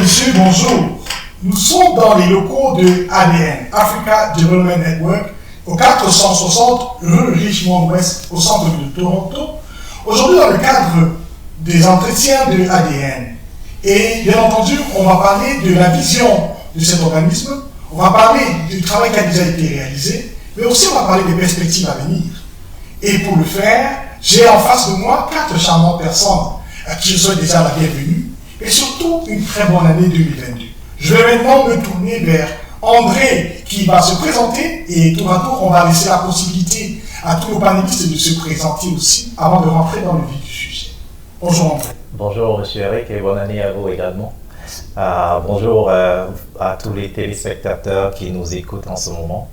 messieurs, bonjour. Nous sommes dans les locaux de ADN, Africa Development Network, au 460 rue Richmond-Ouest, au centre-ville de Toronto. Aujourd'hui, dans le cadre des entretiens de ADN. Et bien entendu, on va parler de la vision de cet organisme, on va parler du travail qui a déjà été réalisé, mais aussi on va parler des perspectives à venir. Et pour le faire, j'ai en face de moi 4 charmantes personnes à qui je souhaite déjà la bienvenue, et surtout une très bonne année 2022. Je vais maintenant me tourner vers André qui va se présenter, et tour à tour, on va laisser la possibilité à tous nos panélistes de se présenter aussi avant de rentrer dans le vif du sujet. Bonjour André. Bonjour Monsieur Eric et bonne année à vous également. Bonjour à tous les téléspectateurs qui nous écoutent en ce moment.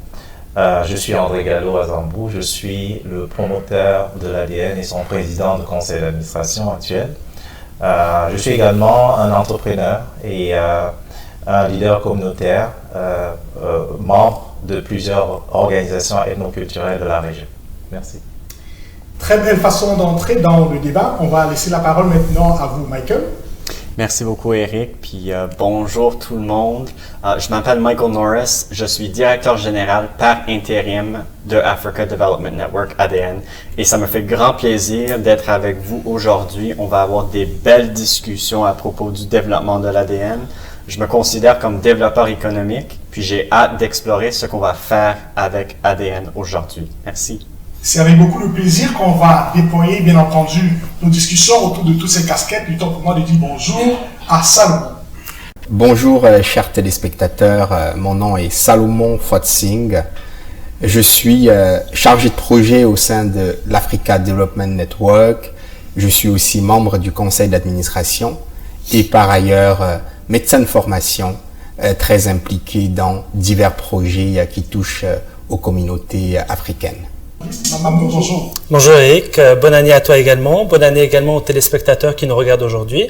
Je suis André Gallo-Azambou, je suis le promoteur de l'ADN et son président du conseil d'administration actuel. Je suis également un entrepreneur et un leader communautaire, membre de plusieurs organisations ethnoculturelles de la région. Merci. Très belle façon d'entrer dans le débat. On va laisser la parole maintenant à vous, Michael. Merci beaucoup, Eric. Puis bonjour tout le monde. Je m'appelle Michael Norris. Je suis directeur général par intérim de Africa Development Network, ADN. Et ça me fait grand plaisir d'être avec vous aujourd'hui. On va avoir des belles discussions à propos du développement de l'ADN. Je me considère comme développeur économique, puis j'ai hâte d'explorer ce qu'on va faire avec ADN aujourd'hui. Merci. C'est avec beaucoup de plaisir qu'on va déployer, bien entendu, nos discussions autour de toutes ces casquettes. Du temps pour moi de dire bonjour à Salomon. Bonjour, chers téléspectateurs. Mon nom est Salomon Fotsing. Je suis chargé de projet au sein de l'Africa Development Network. Je suis aussi membre du conseil d'administration et par ailleurs médecin de formation, très impliqué dans divers projets qui touchent aux communautés africaines. Bonjour. Bonjour Eric, bonne année à toi également, bonne année également aux téléspectateurs qui nous regardent aujourd'hui.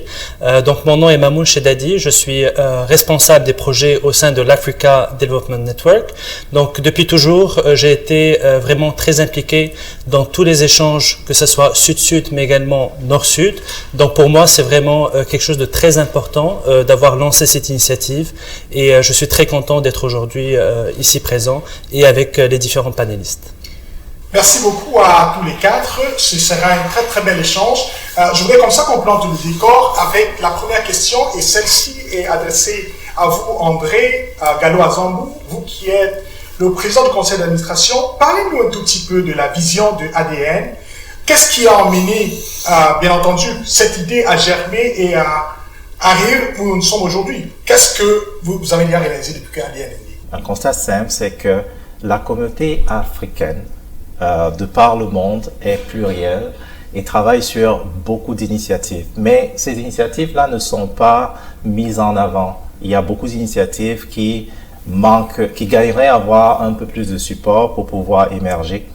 Donc mon nom est Mamoun Chedadi, je suis responsable des projets au sein de l'Africa Development Network. Donc depuis toujours, j'ai été vraiment très impliqué dans tous les échanges, que ce soit sud-sud mais également nord-sud. Donc pour moi, c'est vraiment quelque chose de très important d'avoir lancé cette initiative et je suis très content d'être aujourd'hui ici présent et avec les différents panélistes. Merci beaucoup à tous les 4. Ce sera un très très bel échange. Je voudrais comme ça qu'on plante le décor avec la première question et celle-ci est adressée à vous, André Gallo-Azambou, vous qui êtes le président du conseil d'administration. Parlez-nous un tout petit peu de la vision de ADN. Qu'est-ce qui a emmené, bien entendu, cette idée à germer et à arriver où nous sommes aujourd'hui? Qu'est-ce que vous avez déjà réalisé depuis que ADN est né? Un constat simple, c'est que la communauté africaine de par le monde est plurielle et travaille sur beaucoup d'initiatives. Mais ces initiatives-là ne sont pas mises en avant. Il y a beaucoup d'initiatives qui manquent, qui gagneraient à avoir un peu plus de support pour pouvoir émerger.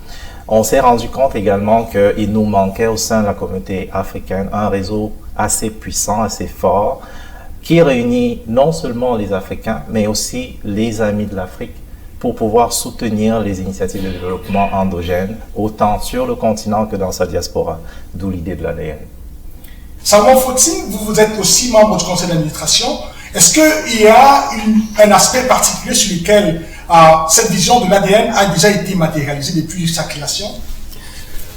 On s'est rendu compte également qu'il nous manquait au sein de la communauté africaine un réseau assez puissant, assez fort, qui réunit non seulement les Africains, mais aussi les amis de l'Afrique, pour pouvoir soutenir les initiatives de développement endogènes, autant sur le continent que dans sa diaspora, d'où l'idée de l'ADN. Salomon Fotsing, vous êtes aussi membre du conseil d'administration. Est-ce qu'il y a un aspect particulier sur lequel cette vision de l'ADN a déjà été matérialisée depuis sa création?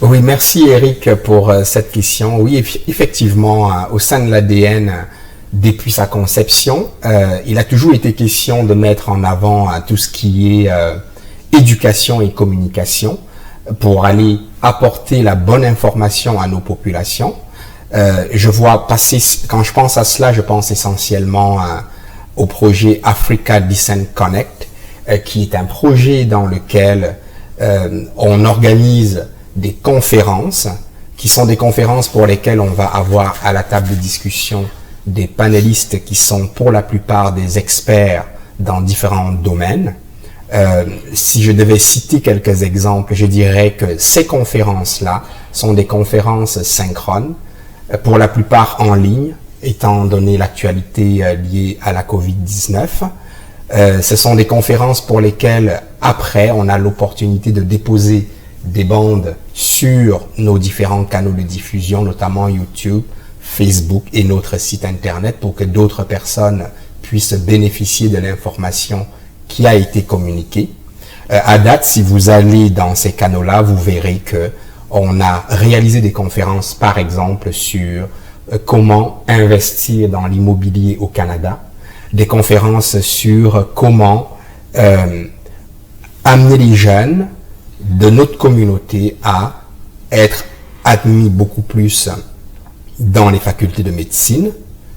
Oui, merci Eric pour cette question. Oui, effectivement, au sein de l'ADN, depuis sa conception, il a toujours été question de mettre en avant tout ce qui est éducation et communication pour aller apporter la bonne information à nos populations. Je vois passer, quand je pense à cela, je pense essentiellement au projet Africa Descent Connect, qui est un projet dans lequel on organise des conférences, qui sont des conférences pour lesquelles on va avoir à la table de discussion des panélistes qui sont pour la plupart des experts dans différents domaines. Si je devais citer quelques exemples, je dirais que ces conférences-là sont des conférences synchrones, pour la plupart en ligne, étant donné l'actualité liée à la COVID-19. Ce sont des conférences pour lesquelles, après, on a l'opportunité de déposer des bandes sur nos différents canaux de diffusion, notamment YouTube, Facebook et notre site internet pour que d'autres personnes puissent bénéficier de l'information qui a été communiquée. À date, si vous allez dans ces canaux-là, vous verrez que on a réalisé des conférences, par exemple, sur comment investir dans l'immobilier au Canada, des conférences sur comment amener les jeunes de notre communauté à être admis beaucoup plus dans les facultés de médecine,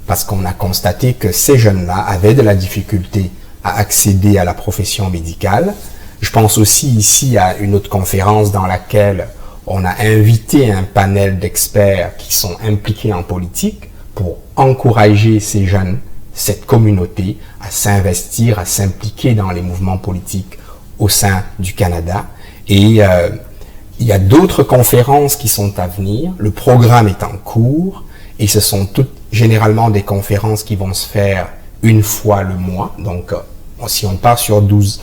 parce qu'on a constaté que ces jeunes-là avaient de la difficulté à accéder à la profession médicale. Je pense aussi ici à une autre conférence dans laquelle on a invité un panel d'experts qui sont impliqués en politique pour encourager ces jeunes, cette communauté, à s'investir, à s'impliquer dans les mouvements politiques au sein du Canada. Et il y a d'autres conférences qui sont à venir. Le programme est en cours et ce sont toutes généralement des conférences qui vont se faire une fois le mois. Donc, si on part sur 12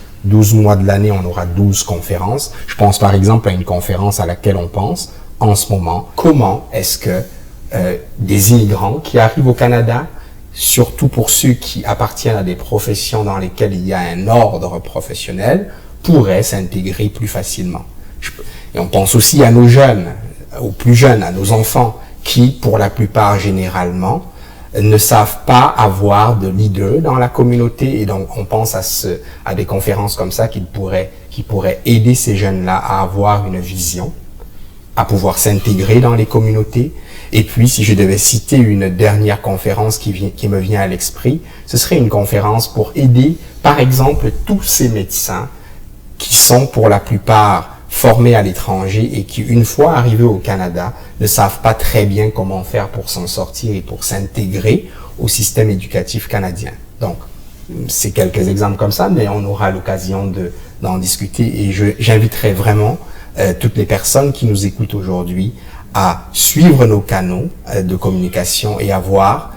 mois de l'année, on aura 12 conférences. Je pense par exemple à une conférence à laquelle on pense en ce moment. Comment est-ce que des immigrants qui arrivent au Canada, surtout pour ceux qui appartiennent à des professions dans lesquelles il y a un ordre professionnel, pourraient s'intégrer plus facilement. Et on pense aussi à nos jeunes, aux plus jeunes, à nos enfants, qui, pour la plupart, généralement, ne savent pas avoir de leader dans la communauté. Et donc, on pense à des conférences comme ça qui pourraient aider ces jeunes-là à avoir une vision, à pouvoir s'intégrer dans les communautés. Et puis, si je devais citer une dernière conférence qui me vient à l'esprit, ce serait une conférence pour aider, par exemple, tous ces médecins qui sont, pour la plupart, formés à l'étranger et qui, une fois arrivés au Canada, ne savent pas très bien comment faire pour s'en sortir et pour s'intégrer au système éducatif canadien. Donc, c'est quelques exemples comme ça, mais on aura l'occasion d'en discuter et j'inviterai vraiment toutes les personnes qui nous écoutent aujourd'hui à suivre nos canaux de communication et à voir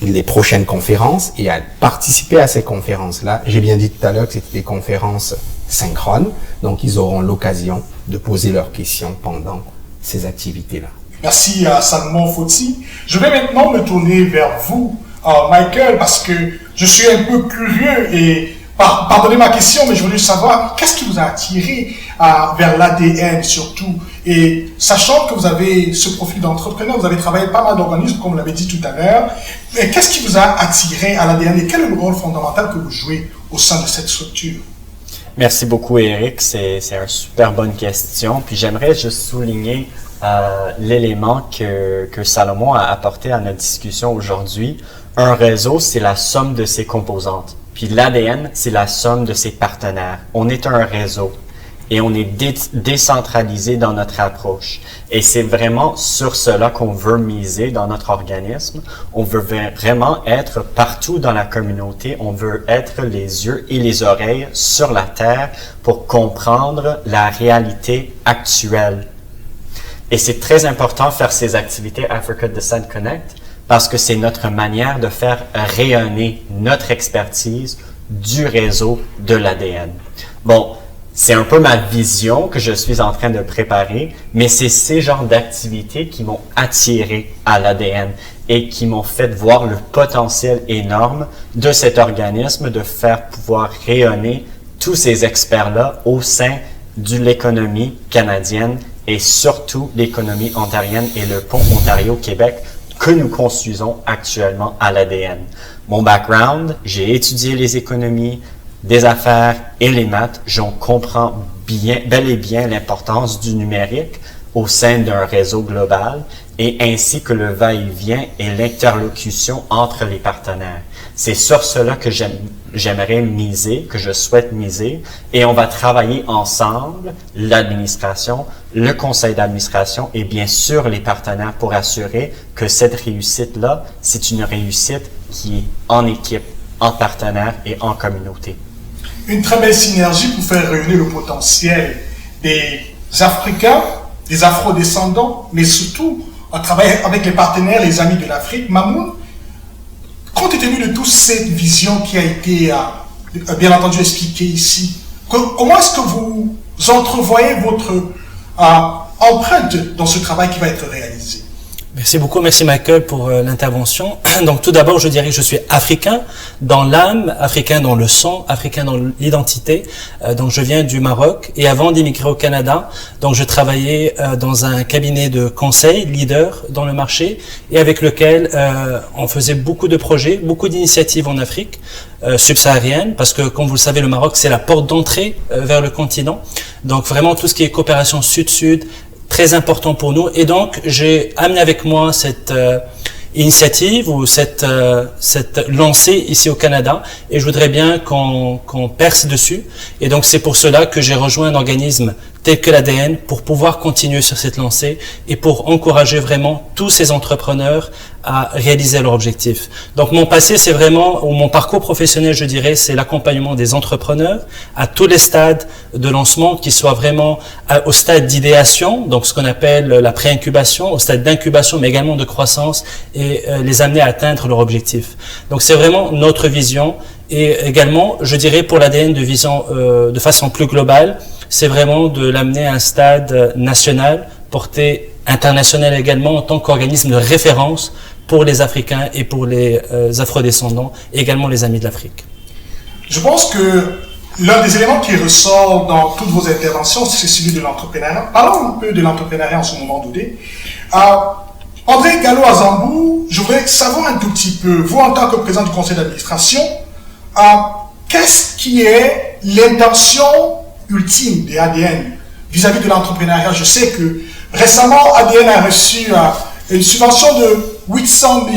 les prochaines conférences et à participer à ces conférences-là. J'ai bien dit tout à l'heure que c'était des conférences synchrones, donc ils auront l'occasion de poser leurs questions pendant ces activités-là. Merci à Salomon Foti. Je vais maintenant me tourner vers vous, Michael, parce que je suis un peu curieux et pardonnez ma question, mais je voulais savoir qu'est-ce qui vous a attiré vers l'ADN surtout. Et sachant que vous avez ce profil d'entrepreneur, vous avez travaillé pas mal d'organismes, comme vous l'avez dit tout à l'heure, mais qu'est-ce qui vous a attiré à l'ADN et quel est le rôle fondamental que vous jouez au sein de cette structure? Merci beaucoup, Eric. C'est une super bonne question. Puis j'aimerais juste souligner l'élément que Salomon a apporté à notre discussion aujourd'hui. Un réseau, c'est la somme de ses composantes. Puis l'ADN, c'est la somme de ses partenaires. On est un réseau et on est décentralisé dans notre approche. Et c'est vraiment sur cela qu'on veut miser dans notre organisme. On veut vraiment être partout dans la communauté. On veut être les yeux et les oreilles sur la terre pour comprendre la réalité actuelle. Et c'est très important de faire ces activités Africa Descent Connect parce que c'est notre manière de faire rayonner notre expertise du réseau de l'ADN. Bon, c'est un peu ma vision que je suis en train de préparer, mais c'est ces genres d'activités qui m'ont attiré à l'ADN et qui m'ont fait voir le potentiel énorme de cet organisme de faire pouvoir rayonner tous ces experts-là au sein de l'économie canadienne et surtout l'économie ontarienne et le pont Ontario-Québec que nous construisons actuellement à l'ADN. Mon background, j'ai étudié les économies, des affaires et les maths. J'en comprends bel et bien l'importance du numérique au sein d'un réseau global et ainsi que le va-et-vient et l'interlocution entre les partenaires. C'est sur cela que j'aimerais miser, que je souhaite miser, et on va travailler ensemble, l'administration, le conseil d'administration et bien sûr les partenaires pour assurer que cette réussite-là, c'est une réussite qui est en équipe, en partenaire et en communauté. Une très belle synergie pour faire réunir le potentiel des Africains, des Afro-descendants, mais surtout en travaillant avec les partenaires, les amis de l'Afrique. Mamoun, compte tenu de toute cette vision qui a été bien entendu expliquée ici, comment est-ce que vous entrevoyez votre empreinte dans ce travail qui va être réalisé? Merci beaucoup, merci Michael pour l'intervention. Donc tout d'abord, je dirais que je suis africain dans l'âme, africain dans le sang, africain dans l'identité. Donc je viens du Maroc et avant d'immigrer au Canada, donc je travaillais dans un cabinet de conseil, leader dans le marché et avec lequel on faisait beaucoup de projets, beaucoup d'initiatives en Afrique subsaharienne parce que comme vous le savez, le Maroc c'est la porte d'entrée vers le continent. Donc vraiment tout ce qui est coopération sud-sud, très important pour nous et donc j'ai amené avec moi cette initiative ou cette lancée ici au Canada et je voudrais bien qu'on perce dessus et donc c'est pour cela que j'ai rejoint un organisme tel que l'ADN pour pouvoir continuer sur cette lancée et pour encourager vraiment tous ces entrepreneurs à réaliser leur objectif. Donc mon passé c'est vraiment, ou mon parcours professionnel je dirais, c'est l'accompagnement des entrepreneurs à tous les stades de lancement, qui soient vraiment au stade d'idéation, donc ce qu'on appelle la pré-incubation, au stade d'incubation mais également de croissance et les amener à atteindre leur objectif. Donc c'est vraiment notre vision et également je dirais pour l'ADN de vision de façon plus globale, c'est vraiment de l'amener à un stade national, porté international également en tant qu'organisme de référence pour les Africains et pour les afrodescendants, et également les amis de l'Afrique. Je pense que l'un des éléments qui ressort dans toutes vos interventions, c'est celui de l'entrepreneuriat. Parlons un peu de l'entrepreneuriat en ce moment donné. André Gallo-Azambou, je voudrais savoir un tout petit peu, vous en tant que président du conseil d'administration, qu'est-ce qui est l'intention ultime des ADN vis-à-vis de l'entrepreneuriat? Je sais que récemment, ADN a reçu une subvention de 800 000.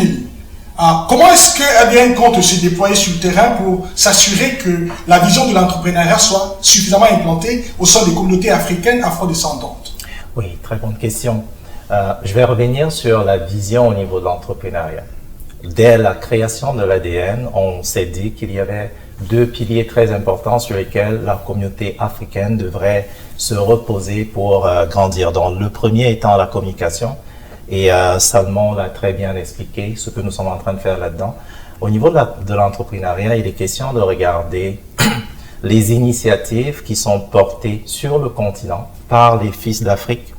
Comment est-ce que ADN compte se déployer sur le terrain pour s'assurer que la vision de l'entrepreneuriat soit suffisamment implantée au sein des communautés africaines afrodescendantes? Oui, très bonne question. Je vais revenir sur la vision au niveau de l'entrepreneuriat. Dès la création de l'ADN, on s'est dit qu'il y avait deux piliers très importants sur lesquels la communauté africaine devrait se reposer pour grandir. Donc, le premier étant la communication, et Salmon l'a très bien expliqué, ce que nous sommes en train de faire là-dedans. Au niveau de l'entrepreneuriat, il est question de regarder les initiatives qui sont portées sur le continent par les fils d'Afrique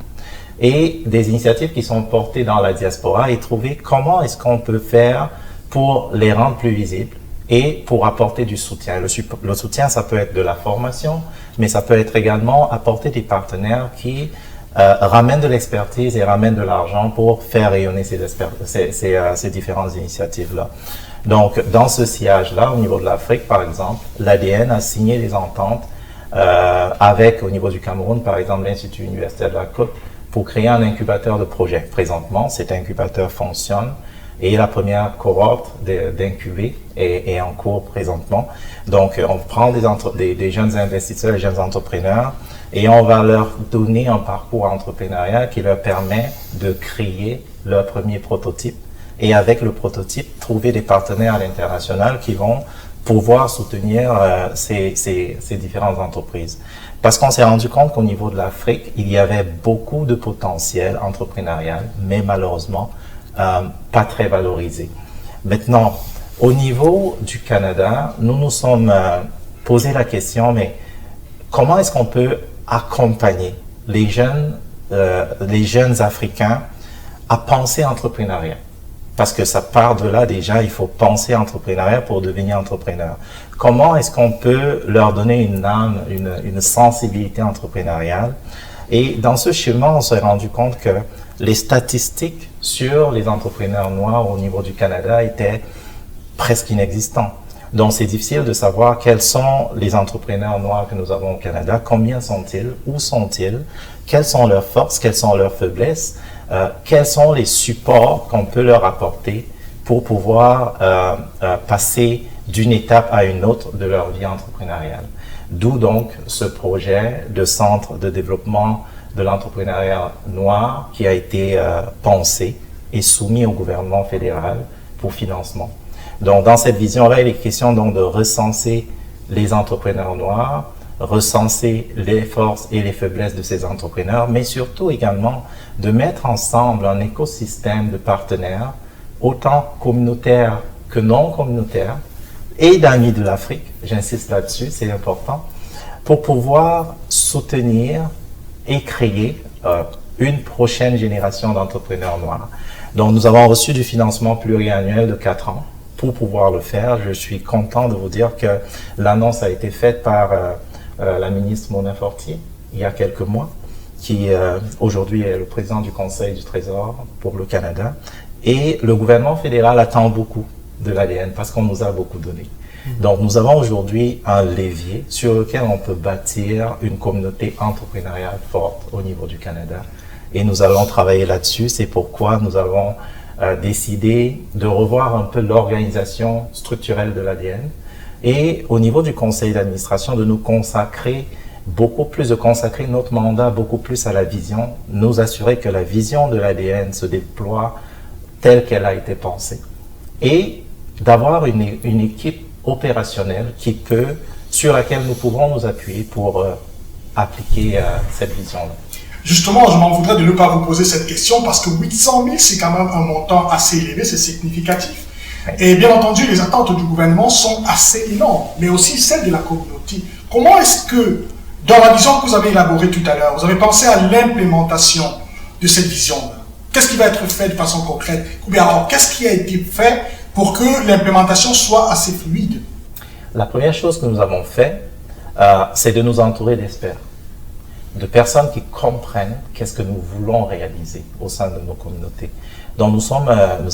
et des initiatives qui sont portées dans la diaspora et trouver comment est-ce qu'on peut faire pour les rendre plus visibles et pour apporter du soutien. Le soutien, ça peut être de la formation, mais ça peut être également apporter des partenaires qui ramènent de l'expertise et ramènent de l'argent pour faire rayonner ces différentes initiatives-là. Donc, dans ce sillage-là, au niveau de l'Afrique, par exemple, l'ADN a signé des ententes avec, au niveau du Cameroun, par exemple, l'Institut universitaire de la Côte, pour créer un incubateur de projets. Présentement, cet incubateur fonctionne et la première cohorte d'incubés est en cours présentement. Donc, on prend des jeunes investisseurs, des jeunes entrepreneurs et on va leur donner un parcours entrepreneurial qui leur permet de créer leur premier prototype et avec le prototype, trouver des partenaires à l'international qui vont pouvoir soutenir ces différentes entreprises. Parce qu'on s'est rendu compte qu'au niveau de l'Afrique, il y avait beaucoup de potentiel entrepreneurial, mais malheureusement, pas très valorisé. Maintenant, au niveau du Canada, nous nous sommes posé la question, mais comment est-ce qu'on peut accompagner les jeunes Africains à penser entrepreneuriat? Parce que ça part de là déjà, il faut penser entrepreneuriat pour devenir entrepreneur. Comment est-ce qu'on peut leur donner une âme, une sensibilité entrepreneuriale? Et dans ce chemin, on s'est rendu compte que les statistiques sur les entrepreneurs noirs au niveau du Canada étaient presque inexistants. Donc, c'est difficile de savoir quels sont les entrepreneurs noirs que nous avons au Canada, combien sont-ils, où sont-ils, quelles sont leurs forces, quelles sont leurs faiblesses, quels sont les supports qu'on peut leur apporter pour pouvoir passer d'une étape à une autre de leur vie entrepreneuriale. D'où donc ce projet de centre de développement de l'entrepreneuriat noir qui a été pensé et soumis au gouvernement fédéral pour financement. Donc, dans cette vision-là, il est question donc de recenser les entrepreneurs noirs, recenser les forces et les faiblesses de ces entrepreneurs, mais surtout également de mettre ensemble un écosystème de partenaires, autant communautaires que non communautaires, et d'amis de l'Afrique, j'insiste là-dessus, c'est important, pour pouvoir soutenir et créer une prochaine génération d'entrepreneurs noirs. Donc, nous avons reçu du financement pluriannuel de 4 ans pour pouvoir le faire. Je suis content de vous dire que l'annonce a été faite par la ministre Mona Fortier il y a quelques mois, qui aujourd'hui est le président du Conseil du Trésor pour le Canada. Et le gouvernement fédéral attend beaucoup de l'ADN parce qu'on nous a beaucoup donné. Donc, nous avons aujourd'hui un levier sur lequel on peut bâtir une communauté entrepreneuriale forte au niveau du Canada. Et nous allons travailler là-dessus. C'est pourquoi nous avons décidé de revoir un peu l'organisation structurelle de l'ADN et au niveau du conseil d'administration de nous consacrer consacrer notre mandat beaucoup plus à la vision, nous assurer que la vision de l'ADN se déploie telle qu'elle a été pensée et d'avoir une équipe opérationnelle sur laquelle nous pouvons nous appuyer pour appliquer cette vision-là. Justement, je m'en voudrais de ne pas vous poser cette question parce que 800 000, c'est quand même un montant assez élevé, c'est significatif. Et bien entendu, les attentes du gouvernement sont assez énormes, mais aussi celles de la communauté. Comment est-ce que, dans la vision que vous avez élaborée tout à l'heure, vous avez pensé à l'implémentation de cette vision-là? Qu'est-ce qui va être fait de façon concrète? Ou bien alors, qu'est-ce qui a été fait pour que l'implémentation soit assez fluide? La première chose que nous avons fait, c'est de nous entourer d'experts, de personnes qui comprennent qu'est-ce que nous voulons réaliser au sein de nos communautés. Donc nous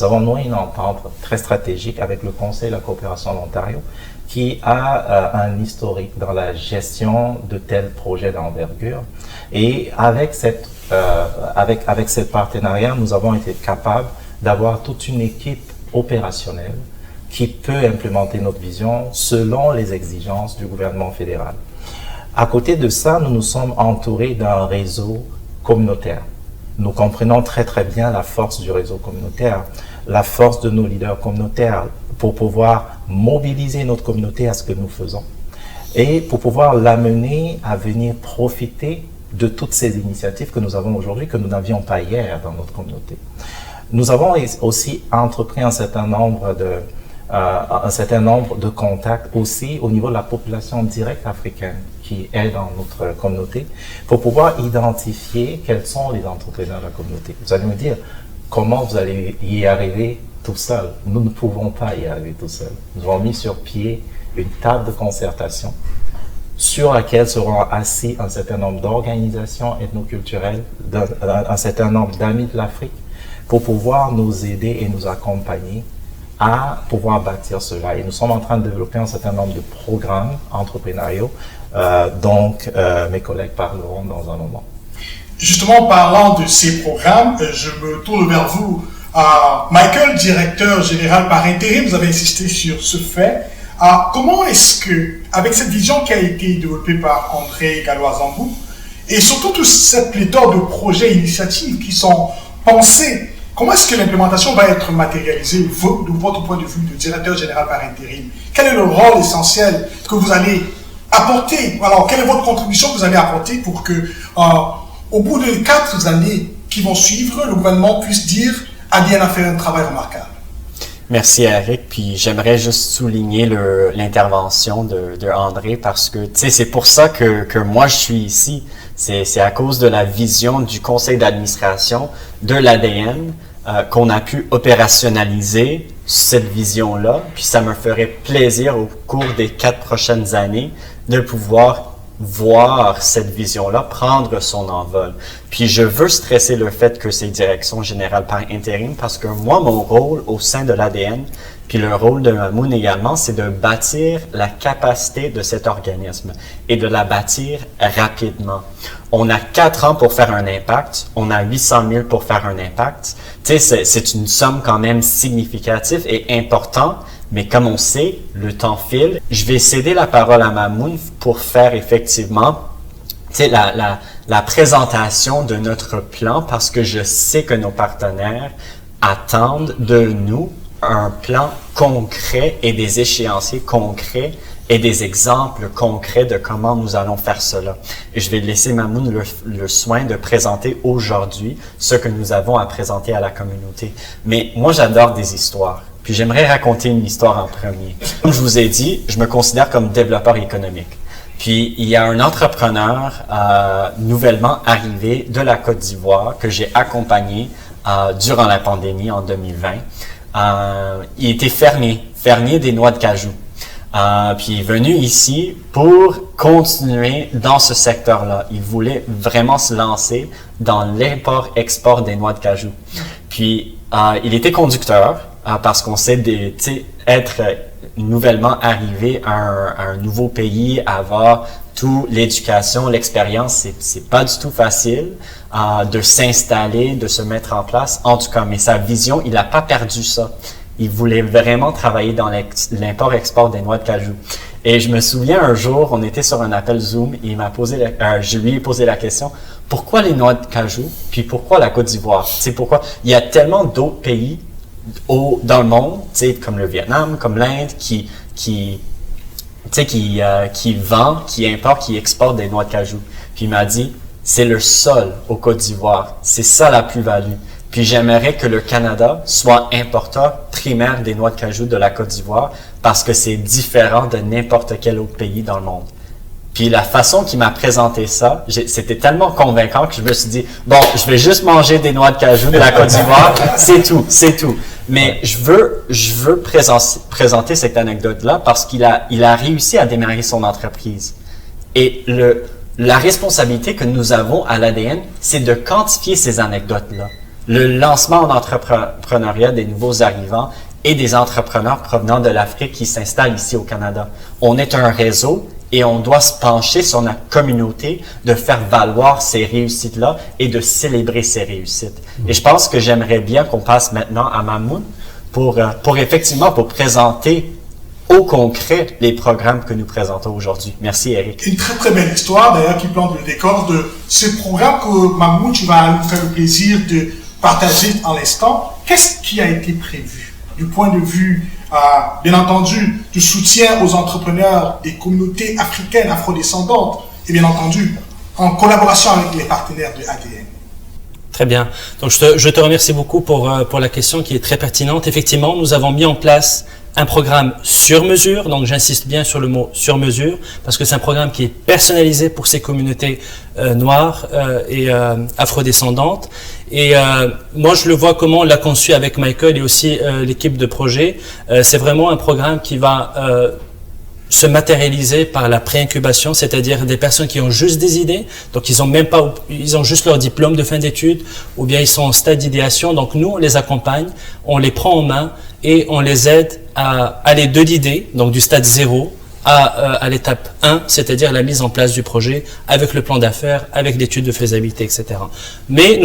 avons noué une entente très stratégique avec le Conseil de la coopération de l'Ontario qui a un historique dans la gestion de tels projets d'envergure. Et avec ce partenariat, nous avons été capables d'avoir toute une équipe opérationnelle qui peut implémenter notre vision selon les exigences du gouvernement fédéral. À côté de ça, nous nous sommes entourés d'un réseau communautaire. Nous comprenons très très bien la force du réseau communautaire, la force de nos leaders communautaires pour pouvoir mobiliser notre communauté à ce que nous faisons et pour pouvoir l'amener à venir profiter de toutes ces initiatives que nous avons aujourd'hui, que nous n'avions pas hier dans notre communauté. Nous avons aussi entrepris un certain nombre de contacts aussi au niveau de la population directe africaine qui est dans notre communauté pour pouvoir identifier quels sont les entrepreneurs de la communauté. Vous allez me dire, comment vous allez y arriver tout seul? Nous ne pouvons pas y arriver tout seul. Nous avons mis sur pied une table de concertation sur laquelle seront assis un certain nombre d'organisations ethnoculturelles, un certain nombre d'amis de l'Afrique pour pouvoir nous aider et nous accompagner à pouvoir bâtir cela. Et nous sommes en train de développer un certain nombre de programmes entrepreneuriaux, donc mes collègues parleront dans un moment. Justement, parlant de ces programmes, je me tourne vers vous. Michael, directeur général par intérim, vous avez insisté sur ce fait. Comment est-ce que, avec cette vision qui a été développée par André Gallois-Zambou, et surtout toute cette pléthore de projets et initiatives qui sont pensés, comment est-ce que l'implémentation va être matérialisée de votre point de vue de directeur général par intérim? Quel est le rôle essentiel que vous allez apporter? Alors, quelle est votre contribution que vous allez apporter pour que, au bout de 4 années qui vont suivre, le gouvernement puisse dire « ADN a fait un travail remarquable ». Merci Eric, puis j'aimerais juste souligner l'intervention de André parce que tu sais c'est pour ça que moi je suis ici. C'est à cause de la vision du conseil d'administration de l'ADN qu'on a pu opérationnaliser cette vision-là. Puis ça me ferait plaisir au cours des 4 prochaines années de pouvoir voir cette vision-là prendre son envol. Puis je veux stresser le fait que c'est direction générale par intérim parce que moi, mon rôle au sein de l'ADN, puis le rôle de Mamoun également, c'est de bâtir la capacité de cet organisme et de la bâtir rapidement. On a 4 ans pour faire un impact, on a 800 000 pour faire un impact. Tu sais, c'est une somme quand même significative et importante. Mais comme on sait, le temps file. Je vais céder la parole à Mamoun pour faire effectivement la présentation de notre plan parce que je sais que nos partenaires attendent de nous un plan concret et des échéanciers concrets et des exemples concrets de comment nous allons faire cela. Et je vais laisser Mamoun le soin de présenter aujourd'hui ce que nous avons à présenter à la communauté. Mais moi, j'adore des histoires. Puis j'aimerais raconter une histoire en premier. Comme je vous ai dit, je me considère comme développeur économique. Puis il y a un entrepreneur nouvellement arrivé de la Côte d'Ivoire que j'ai accompagné durant la pandémie en 2020. Il était fermier des noix de cajou. Puis il est venu ici pour continuer dans ce secteur-là. Il voulait vraiment se lancer dans l'import-export des noix de cajou. Puis il était conducteur parce qu'on sait être nouvellement arrivé à un nouveau pays, avoir toute l'éducation, l'expérience, c'est pas du tout facile de s'installer, de se mettre en place. En tout cas, mais sa vision, il n'a pas perdu ça. Il voulait vraiment travailler dans l'import-export des noix de cajou. Et je me souviens un jour, on était sur un appel Zoom et je lui ai posé la question, pourquoi les noix de cajou, puis pourquoi la Côte d'Ivoire? C'est pourquoi il y a tellement d'autres pays dans le monde, comme le Vietnam, comme l'Inde, qui vend, qui importe, qui exporte des noix de cajou. Puis il m'a dit, c'est le sol au Côte d'Ivoire. C'est ça la plus-value. Puis j'aimerais que le Canada soit importeur primaire des noix de cajou de la Côte d'Ivoire parce que c'est différent de n'importe quel autre pays dans le monde. Puis la façon qu'il m'a présenté ça, c'était tellement convaincant que je me suis dit, bon, je vais juste manger des noix de cajou de la Côte d'Ivoire, c'est tout. Mais je veux présenter cette anecdote-là parce qu'il a réussi à démarrer son entreprise. Et la responsabilité que nous avons à l'ADN, c'est de quantifier ces anecdotes-là. Le lancement en entrepreneuriat des nouveaux arrivants et des entrepreneurs provenant de l'Afrique qui s'installent ici au Canada. On est un réseau et on doit se pencher sur notre communauté, de faire valoir ces réussites-là et de célébrer ces réussites. Et je pense que j'aimerais bien qu'on passe maintenant à Mamoun pour présenter au concret les programmes que nous présentons aujourd'hui. Merci, Eric. Une très très belle histoire d'ailleurs qui plante le décor de ce programme que Mamoun, tu vas nous faire le plaisir de partager en l'instant. Qu'est-ce qui a été prévu du point de vue, bien entendu, du soutien aux entrepreneurs des communautés africaines afrodescendantes et bien entendu en collaboration avec les partenaires de ADN? Très bien. Donc je te remercie beaucoup pour la question qui est très pertinente. Effectivement, nous avons mis en place un programme sur mesure, donc j'insiste bien sur le mot sur mesure, parce que c'est un programme qui est personnalisé pour ces communautés noires et afrodescendantes. Et moi, je le vois comment on l'a conçu avec Michael et aussi l'équipe de projet. C'est vraiment un programme qui va se matérialiser par la pré-incubation, c'est-à-dire des personnes qui ont juste des idées, donc ils ont juste leur diplôme de fin d'études, ou bien ils sont en stade d'idéation. Donc nous, on les accompagne, on les prend en main et on les aide à aller de l'idée, donc du stade 0, à l'étape 1, c'est-à-dire la mise en place du projet avec le plan d'affaires, avec l'étude de faisabilité, etc. Mais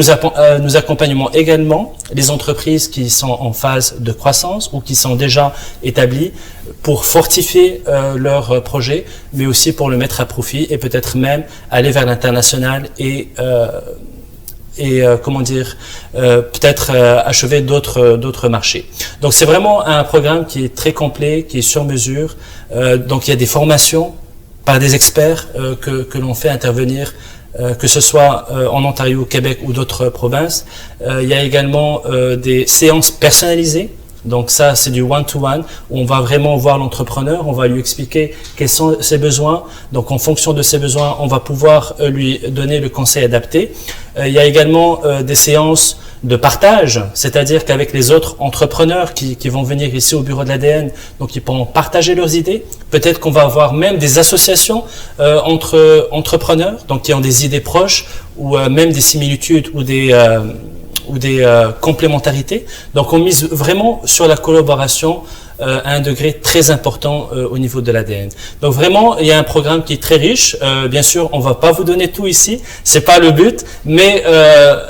nous accompagnons également les entreprises qui sont en phase de croissance ou qui sont déjà établies pour fortifier leur projet, mais aussi pour le mettre à profit et peut-être même aller vers l'international et peut-être achever d'autres marchés. Donc c'est vraiment un programme qui est très complet, qui est sur mesure. Donc il y a des formations par des experts que l'on fait intervenir, que ce soit en Ontario, au Québec ou d'autres provinces. Il y a également des séances personnalisées. Donc ça, c'est du one-to-one, où on va vraiment voir l'entrepreneur, on va lui expliquer quels sont ses besoins. Donc en fonction de ses besoins, on va pouvoir lui donner le conseil adapté. Il y a également des séances de partage, c'est-à-dire qu'avec les autres entrepreneurs qui vont venir ici au bureau de l'ADN, donc ils pourront partager leurs idées. Peut-être qu'on va avoir même des associations entre entrepreneurs, donc qui ont des idées proches, ou même des similitudes ou des complémentarités. Donc on mise vraiment sur la collaboration à un degré très important au niveau de l'ADN. Donc vraiment, il y a un programme qui est très riche. Bien sûr, on va pas vous donner tout ici, c'est pas le but, mais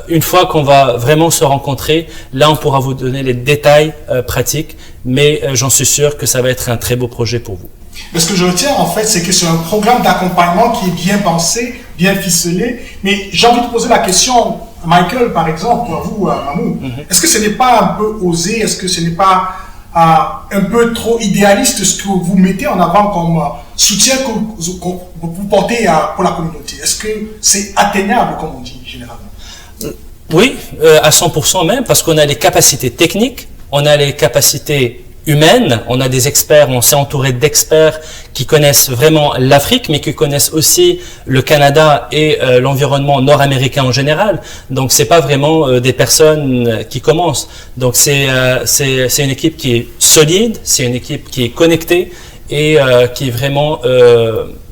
une fois qu'on va vraiment se rencontrer, là on pourra vous donner les détails pratiques, mais j'en suis sûr que ça va être un très beau projet pour vous. Mais ce que je retiens en fait, c'est que c'est un programme d'accompagnement qui est bien pensé, bien ficelé, mais j'ai envie de poser la question, Michael, par exemple, pour vous, Mamou, est-ce que ce n'est pas un peu osé, est-ce que ce n'est pas un peu trop idéaliste ce que vous mettez en avant comme soutien que vous portez pour la communauté? Est-ce que c'est atteignable, comme on dit généralement? Oui, à 100% même, parce qu'on a les capacités techniques, on a les capacités humaine. On a des experts, on s'est entouré d'experts qui connaissent vraiment l'Afrique, mais qui connaissent aussi le Canada et l'environnement nord-américain en général. Donc, c'est pas vraiment des personnes qui commencent. Donc, c'est une équipe qui est solide, c'est une équipe qui est connectée et qui est vraiment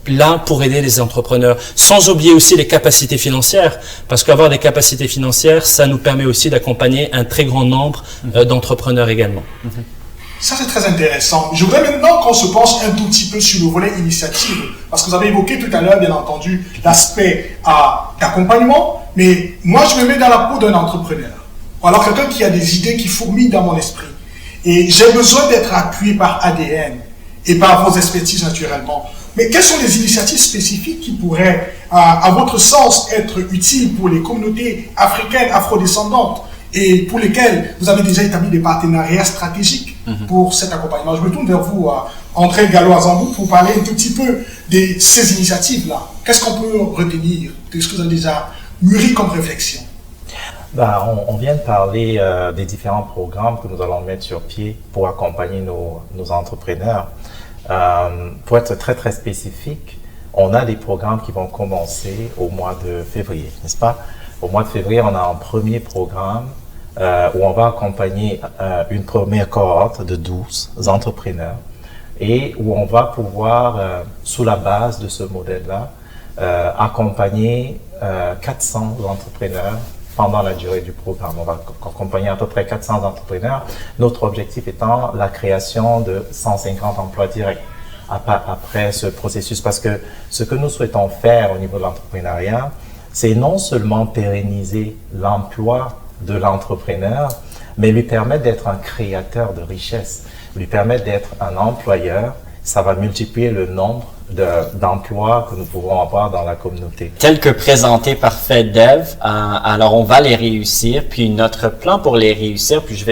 là pour aider les entrepreneurs. Sans oublier aussi les capacités financières, parce qu'avoir des capacités financières, ça nous permet aussi d'accompagner un très grand nombre d'entrepreneurs également. Ça, c'est très intéressant. Je voudrais maintenant qu'on se penche un tout petit peu sur le volet initiative, parce que vous avez évoqué tout à l'heure, bien entendu, l'aspect d'accompagnement, mais moi, je me mets dans la peau d'un entrepreneur, ou alors quelqu'un qui a des idées qui fourmillent dans mon esprit. Et j'ai besoin d'être appuyé par ADN et par vos expertises naturellement. Mais quelles sont les initiatives spécifiques qui pourraient, à votre sens, être utiles pour les communautés africaines, afrodescendantes, et pour lesquelles vous avez déjà établi des partenariats stratégiques pour cet accompagnement? Je me tourne vers vous, André Gallo-Azambou, pour parler un tout petit peu de ces initiatives-là. Qu'est-ce qu'on peut retenir? Qu'est-ce que vous avez déjà mûri comme réflexion? On vient de parler des différents programmes que nous allons mettre sur pied pour accompagner nos entrepreneurs. Pour être très très spécifique, on a des programmes qui vont commencer au mois de février, n'est-ce pas? Au mois de février, on a un premier programme où on va accompagner une première cohorte de 12 entrepreneurs et où on va pouvoir, sous la base de ce modèle-là, accompagner 400 entrepreneurs pendant la durée du programme. On va accompagner à peu près 400 entrepreneurs. Notre objectif étant la création de 150 emplois directs après ce processus. Parce que ce que nous souhaitons faire au niveau de l'entrepreneuriat, c'est non seulement pérenniser l'emploi de l'entrepreneur, mais lui permettre d'être un créateur de richesse, lui permettre d'être un employeur. Ça va multiplier le nombre d'emplois que nous pouvons avoir dans la communauté. Tel que présenté par FedDev, alors on va les réussir, puis notre plan pour les réussir, puis je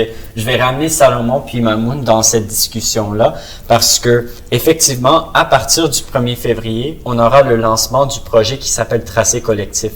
vais ramener Salomon puis Mamoun dans cette discussion-là, parce que effectivement, à partir du 1er février, on aura le lancement du projet qui s'appelle Tracé Collectif.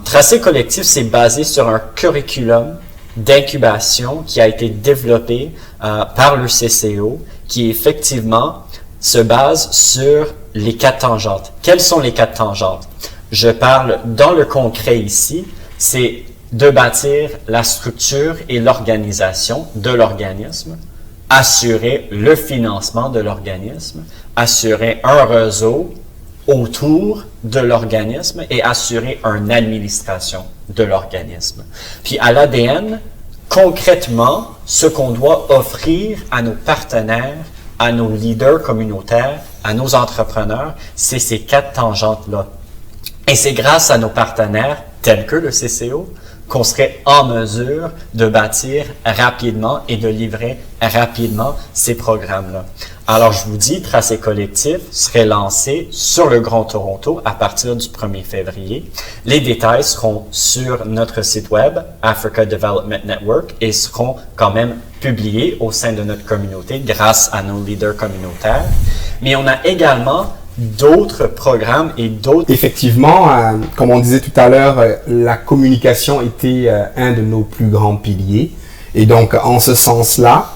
Tracé Collectif, c'est basé sur un curriculum d'incubation qui a été développé par le CCO, qui effectivement se base sur les 4 tangentes. Quelles sont les 4 tangentes? Je parle dans le concret ici, c'est de bâtir la structure et l'organisation de l'organisme, assurer le financement de l'organisme, assurer un réseau autour de l'organisme et assurer une administration de l'organisme. Puis à l'ADN, concrètement, ce qu'on doit offrir à nos partenaires, à nos leaders communautaires, à nos entrepreneurs, c'est ces 4 tangentes-là. Et c'est grâce à nos partenaires, tels que le CCO, qu'on serait en mesure de bâtir rapidement et de livrer rapidement ces programmes-là. Alors, je vous dis, Tracé Collectif serait lancé sur le Grand Toronto à partir du 1er février. Les détails seront sur notre site web, Africa Development Network, et seront quand même publiés au sein de notre communauté grâce à nos leaders communautaires. Mais on a également d'autres programmes et d'autres... Effectivement, comme on disait tout à l'heure, la communication était un de nos plus grands piliers. Et donc, en ce sens-là,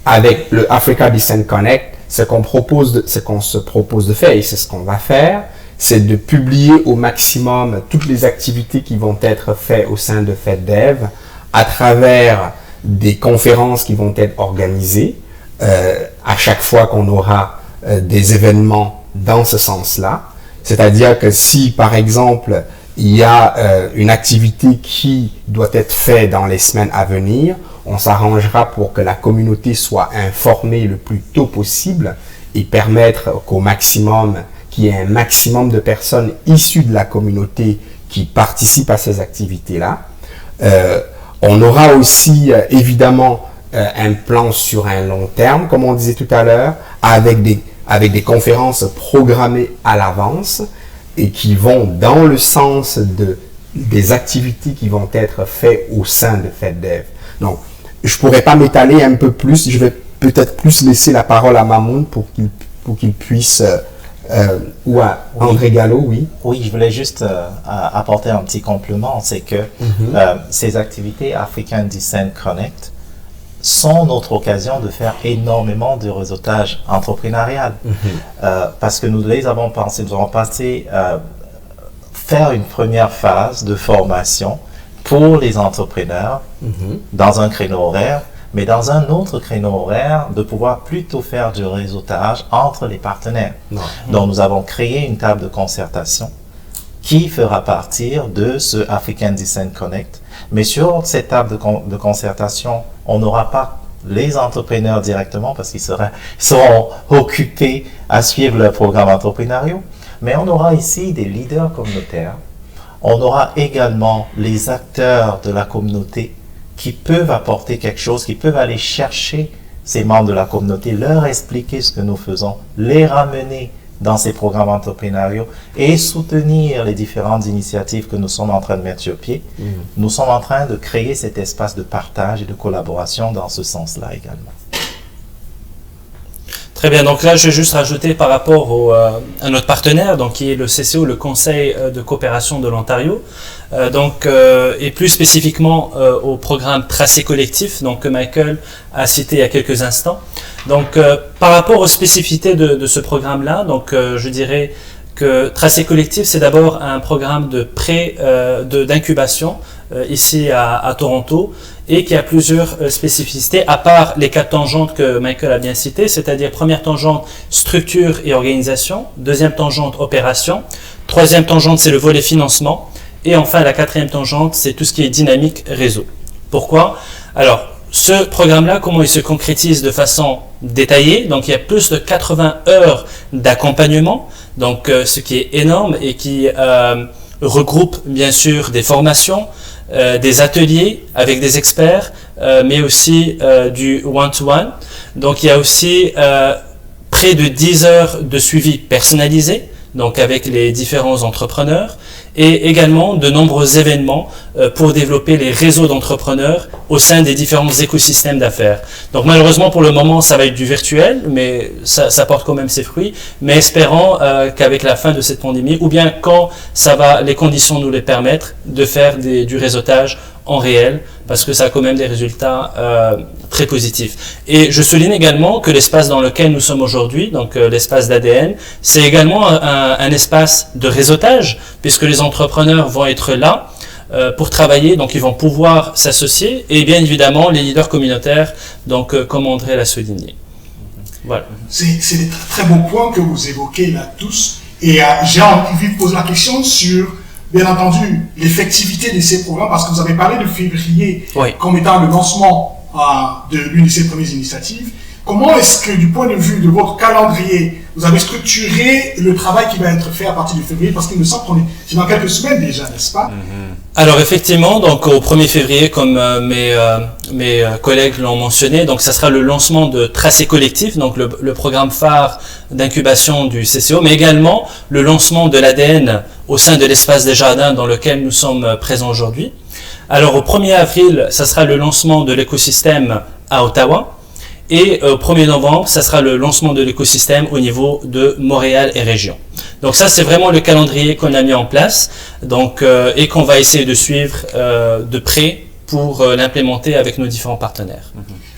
avec le Africa Descent Connect, ce qu'on se propose de faire, et c'est ce qu'on va faire, c'est de publier au maximum toutes les activités qui vont être faites au sein de FedDev à travers des conférences qui vont être organisées à chaque fois qu'on aura des événements dans ce sens-là. C'est-à-dire que si, par exemple, il y a une activité qui doit être faite dans les semaines à venir, on s'arrangera pour que la communauté soit informée le plus tôt possible et permettre qu'au maximum, qu'il y ait un maximum de personnes issues de la communauté qui participent à ces activités-là. On aura aussi, évidemment, un plan sur un long terme, comme on disait tout à l'heure, avec des conférences programmées à l'avance et qui vont dans le sens des activités qui vont être faites au sein de FedDev. Donc, je pourrais pas m'étaler un peu plus, je vais peut-être plus laisser la parole à Mamoun pour qu'il puisse, ou à André Gallo, oui. Oui, je voulais juste apporter un petit complément, c'est que ces activités African Descent Connect sont notre occasion de faire énormément de réseautage entrepreneurial. Parce que nous avons pensé faire une première phase de formation pour les entrepreneurs dans un créneau horaire, mais dans un autre créneau horaire, de pouvoir plutôt faire du réseautage entre les partenaires. Donc, nous avons créé une table de concertation qui fera partir de ce African Design Connect. Mais sur cette table de concertation, on n'aura pas les entrepreneurs directement parce qu'ils seront occupés à suivre leurs programmes entrepreneuriaux. Mais on aura ici des leaders communautaires. On aura également les acteurs de la communauté qui peuvent apporter quelque chose, qui peuvent aller chercher ces membres de la communauté, leur expliquer ce que nous faisons, les ramener dans ces programmes entrepreneuriaux et soutenir les différentes initiatives que nous sommes en train de mettre sur pied. Nous sommes en train de créer cet espace de partage et de collaboration dans ce sens-là également. Très bien, donc là je vais juste rajouter par rapport à notre partenaire, donc qui est le CCO, le Conseil de coopération de l'Ontario, et plus spécifiquement au programme Tracé Collectif, donc que Michael a cité il y a quelques instants. Donc par rapport aux spécificités de ce programme-là, donc je dirais que Tracé Collectif, c'est d'abord un programme d'incubation ici à Toronto, et qui a plusieurs spécificités, à part les 4 tangentes que Michael a bien citées, c'est-à-dire première tangente, structure et organisation, deuxième tangente, opération, troisième tangente, c'est le volet financement, et enfin la 4e tangente, c'est tout ce qui est dynamique réseau. Pourquoi? Alors, ce programme-là, comment il se concrétise de façon détaillée? Donc, il y a plus de 80 heures d'accompagnement, donc ce qui est énorme et qui regroupe bien sûr des formations, des ateliers avec des experts, mais aussi du one-to-one. Donc il y a aussi près de 10 heures de suivi personnalisé, donc avec les différents entrepreneurs, et également de nombreux événements pour développer les réseaux d'entrepreneurs au sein des différents écosystèmes d'affaires. Donc malheureusement pour le moment ça va être du virtuel, mais ça porte quand même ses fruits, mais espérons qu'avec la fin de cette pandémie, ou bien quand les conditions nous les permettent, de faire du réseautage en réel, parce que ça a quand même des résultats très positifs. Et je souligne également que l'espace dans lequel nous sommes aujourd'hui, donc l'espace d'ADN, c'est également un espace de réseautage, puisque les entrepreneurs vont être là pour travailler, donc ils vont pouvoir s'associer, et bien évidemment les leaders communautaires, donc comme André l'a souligné. Voilà. C'est des très beaux points que vous évoquez là tous, et j'ai envie de poser la question sur, bien entendu, l'effectivité de ces programmes, parce que vous avez parlé de février comme étant le lancement de l'une de ces premières initiatives. Comment est-ce que, du point de vue de votre calendrier, vous avez structuré le travail qui va être fait à partir de février? Parce qu'il me semble qu'on est dans quelques semaines déjà, n'est-ce pas? Alors effectivement, donc au 1er février, comme mes collègues l'ont mentionné, donc ça sera le lancement de Tracé Collectif, donc le programme phare d'incubation du CCO, mais également le lancement de l'ADN au sein de l'espace des jardins dans lequel nous sommes présents aujourd'hui. Alors au 1er avril, ça sera le lancement de l'écosystème à Ottawa. Et au 1er novembre, ça sera le lancement de l'écosystème au niveau de Montréal et région. Donc ça, c'est vraiment le calendrier qu'on a mis en place, donc et qu'on va essayer de suivre de près pour l'implémenter avec nos différents partenaires.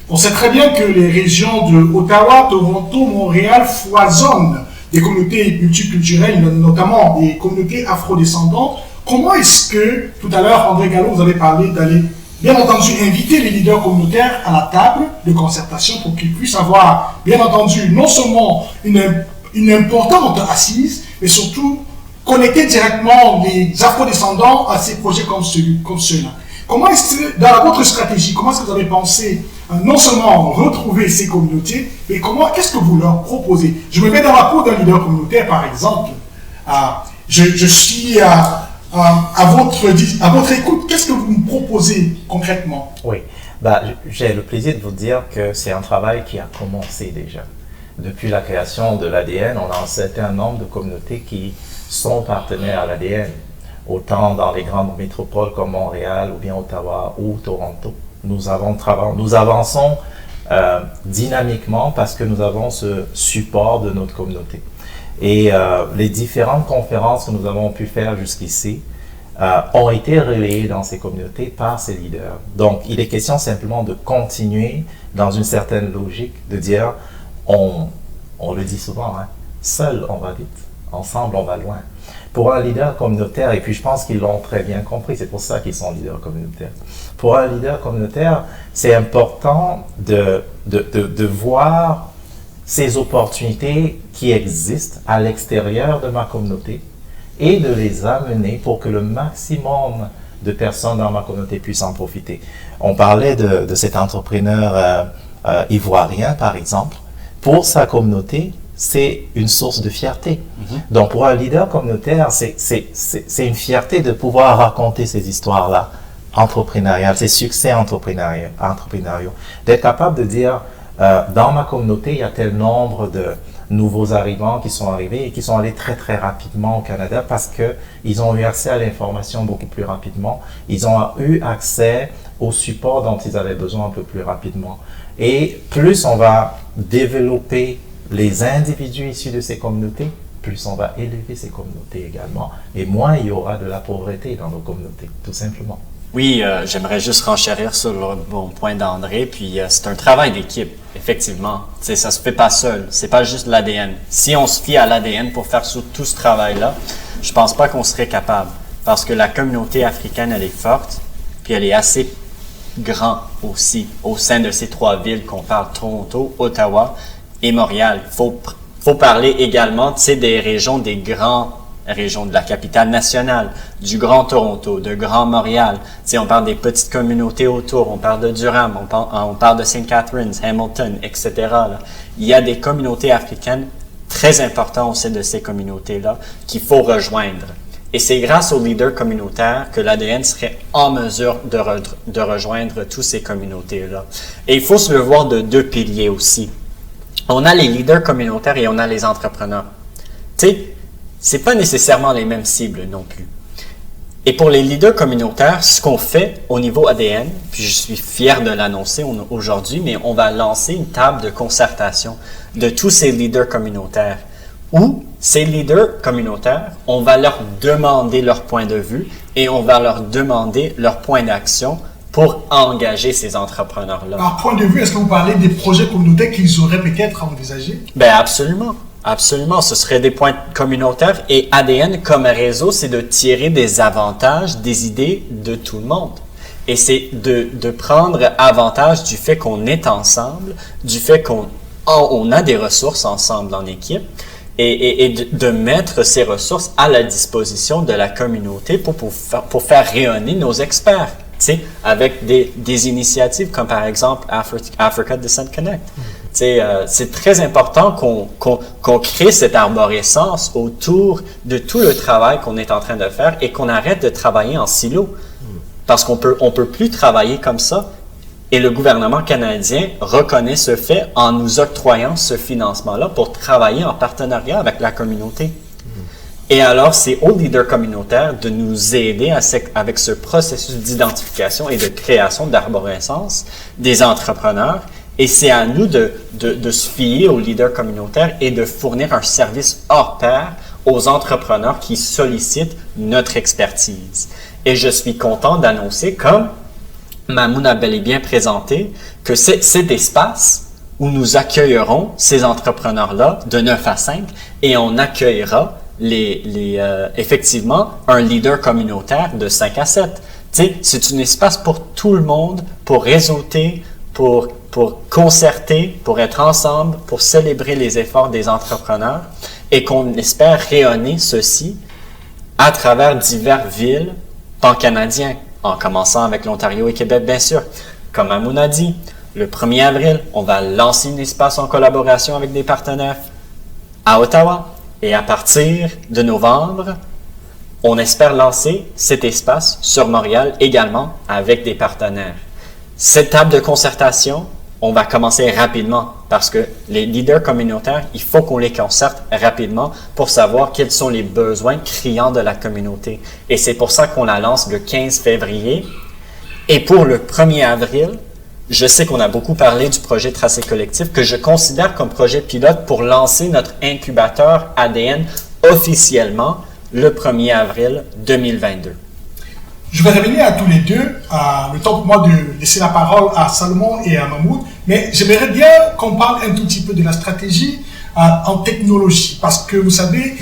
On sait très bien que les régions de Ottawa, Toronto, Montréal foisonnent des communautés multiculturelles, notamment des communautés afrodescendantes. Comment est-ce que, tout à l'heure, André Gallo, vous avez parlé d'aller, bien entendu, inviter les leaders communautaires à la table de concertation pour qu'ils puissent avoir, bien entendu, non seulement une importante assise, mais surtout connecter directement les afrodescendants à ces projets comme ceux-là. Comment est-ce que, dans votre stratégie, comment est-ce que vous avez pensé non seulement retrouver ces communautés, mais qu'est-ce que vous leur proposez? Je me mets dans la peau d'un leader communautaire, par exemple. Je suis à votre écoute. Qu'est-ce que vous me proposez concrètement? Oui, j'ai le plaisir de vous dire que c'est un travail qui a commencé déjà. Depuis la création de l'ADN, on a un certain nombre de communautés qui sont partenaires à l'ADN, autant dans les grandes métropoles comme Montréal ou bien Ottawa ou Toronto. Nous avançons dynamiquement parce que nous avons ce support de notre communauté. Et les différentes conférences que nous avons pu faire jusqu'ici ont été relayés dans ces communautés par ces leaders. Donc, il est question simplement de continuer dans une certaine logique, de dire, on le dit souvent, hein, seul on va vite, ensemble on va loin. Pour un leader communautaire, et puis je pense qu'ils l'ont très bien compris, c'est pour ça qu'ils sont leaders communautaires. Pour un leader communautaire, c'est important de voir ces opportunités qui existent à l'extérieur de ma communauté et de les amener pour que le maximum de personnes dans ma communauté puissent en profiter. On parlait de cet entrepreneur ivoirien, par exemple. Pour sa communauté, c'est une source de fierté. Donc, pour un leader communautaire, c'est une fierté de pouvoir raconter ces histoires-là entrepreneuriales, ces succès entrepreneuriaux. D'être capable de dire, dans ma communauté, il y a tel nombre de nouveaux arrivants qui sont arrivés et qui sont allés très très rapidement au Canada parce qu'ils ont eu accès à l'information beaucoup plus rapidement. Ils ont eu accès au support dont ils avaient besoin un peu plus rapidement. Et plus on va développer les individus issus de ces communautés, plus on va élever ces communautés également, et moins il y aura de la pauvreté dans nos communautés, tout simplement. Oui, j'aimerais juste renchérir sur le bon point d'André, puis c'est un travail d'équipe, effectivement. T'sais, ça se fait pas seul, c'est pas juste l'ADN. Si on se fie à l'ADN pour faire tout ce travail-là, je pense pas qu'on serait capable, parce que la communauté africaine, elle est forte, puis elle est assez grand aussi, au sein de ces trois villes qu'on parle, Toronto, Ottawa et Montréal. Faut parler également, tu sais, des régions, des grandes régions de la capitale nationale, du Grand Toronto, de Grand Montréal. Tu sais, on parle des petites communautés autour, on parle de Durham, on parle de St. Catharines, Hamilton, etc. Là. Il y a des communautés africaines très importantes au sein de ces communautés-là qu'il faut rejoindre. Et c'est grâce aux leaders communautaires que l'ADN serait en mesure de rejoindre toutes ces communautés-là. Et il faut se le voir de deux piliers aussi. On a les leaders communautaires et on a les entrepreneurs. Tu sais, c'est pas nécessairement les mêmes cibles non plus. Et pour les leaders communautaires, ce qu'on fait au niveau ADN, puis je suis fier de l'annoncer aujourd'hui, mais on va lancer une table de concertation de tous ces leaders communautaires où ces leaders communautaires, on va leur demander leur point de vue et on va leur demander leur point d'action pour engager ces entrepreneurs-là. Par point de vue, est-ce que vous parlez des projets communautaires qu'ils auraient peut-être envisagés? Ben absolument. Absolument, ce serait des points communautaires et ADN comme réseau, c'est de tirer des avantages, des idées de tout le monde. Et c'est de prendre avantage du fait qu'on est ensemble, du fait qu'on a des ressources ensemble en équipe et de mettre ces ressources à la disposition de la communauté pour faire rayonner nos experts. Avec des initiatives comme par exemple Africa Descent Connect. C'est très important qu'on crée cette arborescence autour de tout le travail qu'on est en train de faire et qu'on arrête de travailler en silo. Parce qu'on peut plus travailler comme ça. Et le gouvernement canadien reconnaît ce fait en nous octroyant ce financement-là pour travailler en partenariat avec la communauté. Et alors, c'est aux leaders communautaires de nous aider avec ce processus d'identification et de création d'arborescence des entrepreneurs. Et c'est à nous de se fier aux leaders communautaires et de fournir un service hors pair aux entrepreneurs qui sollicitent notre expertise. Et je suis content d'annoncer, comme Mamoun a bel et bien présenté, que cet espace où nous accueillerons ces entrepreneurs-là de 9 à 5 et on accueillera effectivement un leader communautaire de 5 à 7. C'est un espace pour tout le monde, pour réseauter, pour concerter, pour être ensemble, pour célébrer les efforts des entrepreneurs et qu'on espère rayonner ceci à travers diverses villes pan-canadiennes, en commençant avec l'Ontario et Québec, bien sûr. Comme Amoun a dit, le 1er avril, on va lancer un espace en collaboration avec des partenaires à Ottawa. Et à partir de novembre, on espère lancer cet espace sur Montréal également avec des partenaires. Cette table de concertation, on va commencer rapidement parce que les leaders communautaires, il faut qu'on les concerte rapidement pour savoir quels sont les besoins criants de la communauté. Et c'est pour ça qu'on la lance le 15 février. Et pour le 1er avril, je sais qu'on a beaucoup parlé du projet Tracé Collectif que je considère comme projet pilote pour lancer notre incubateur ADN officiellement le 1er avril 2022. Je vais revenir à tous les deux. Le temps pour moi de laisser la parole à Salomon et à Mahmoud. Mais j'aimerais bien qu'on parle un tout petit peu de la stratégie en technologie. Parce que vous savez,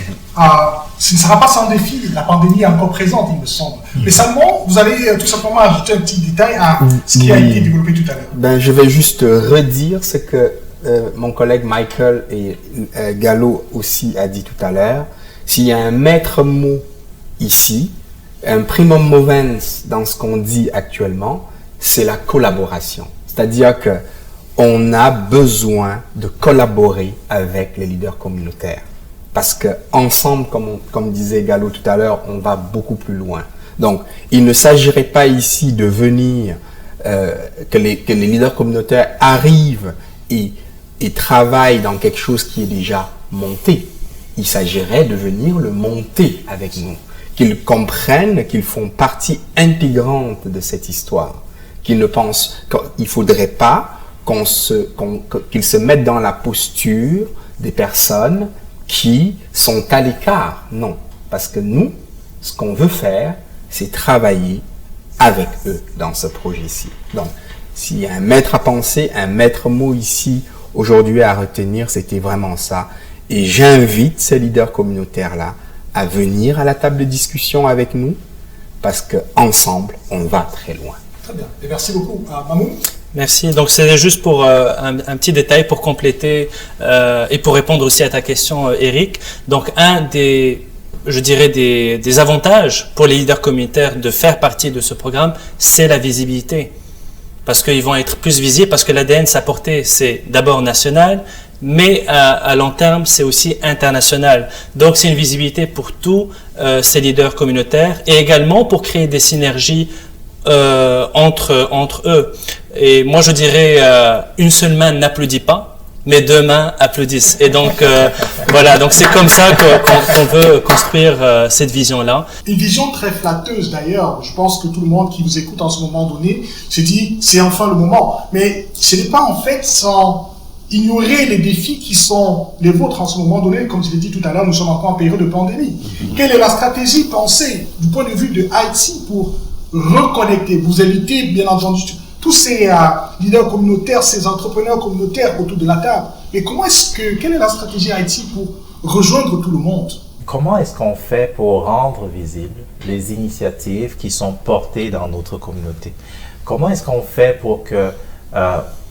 ce ne sera pas sans défi. La pandémie est encore présente, il me semble. Mais Salomon, vous allez tout simplement ajouter un petit détail à ce qui a été développé tout à l'heure. Je vais juste redire ce que mon collègue Michael et Gallo aussi a dit tout à l'heure. S'il y a un maître mot ici, un primum movens dans ce qu'on dit actuellement, c'est la collaboration. C'est-à-dire que on a besoin de collaborer avec les leaders communautaires. Parce que ensemble, comme disait Gallo tout à l'heure, on va beaucoup plus loin. Donc, il ne s'agirait pas ici de venir, que les leaders communautaires arrivent et travaillent dans quelque chose qui est déjà monté. Il s'agirait de venir le monter avec nous. Qu'ils comprennent qu'ils font partie intégrante de cette histoire. Qu'ils ne pensent qu'il ne faudrait pas qu'ils se mettent dans la posture des personnes qui sont à l'écart. Non. Parce que nous, ce qu'on veut faire, c'est travailler avec eux dans ce projet-ci. Donc, s'il y a un maître à penser, un maître mot ici, aujourd'hui à retenir, c'était vraiment ça. Et j'invite ces leaders communautaires-là à venir à la table de discussion avec nous, parce qu'ensemble, on va très loin. Très bien. Et merci beaucoup. Mahmoud? Merci. Donc, c'est juste pour un petit détail pour compléter et pour répondre aussi à ta question, Eric. Donc, un des avantages pour les leaders communautaires de faire partie de ce programme, c'est la visibilité. Parce qu'ils vont être plus visibles, parce que l'ADN, sa portée, c'est d'abord national, mais à long terme, c'est aussi international. Donc, c'est une visibilité pour tous ces leaders communautaires et également pour créer des synergies entre eux. Et moi, je dirais, une seule main n'applaudit pas, mais deux mains applaudissent. Et donc, voilà, donc c'est comme ça qu'on veut construire cette vision-là. Une vision très flatteuse d'ailleurs. Je pense que tout le monde qui vous écoute en ce moment donné se dit, c'est enfin le moment. Mais ce n'est pas en fait sans ignorer les défis qui sont les vôtres en ce moment donné. Comme je l'ai dit tout à l'heure, nous sommes encore en période de pandémie. Quelle est la stratégie pensée du point de vue de Haïti pour reconnecter, vous évitez bien entendu tous ces leaders communautaires, ces entrepreneurs communautaires autour de la table. Mais quelle est la stratégie Haïti pour rejoindre tout le monde? Comment est-ce qu'on fait pour rendre visibles les initiatives qui sont portées dans notre communauté? Comment est-ce qu'on fait pour que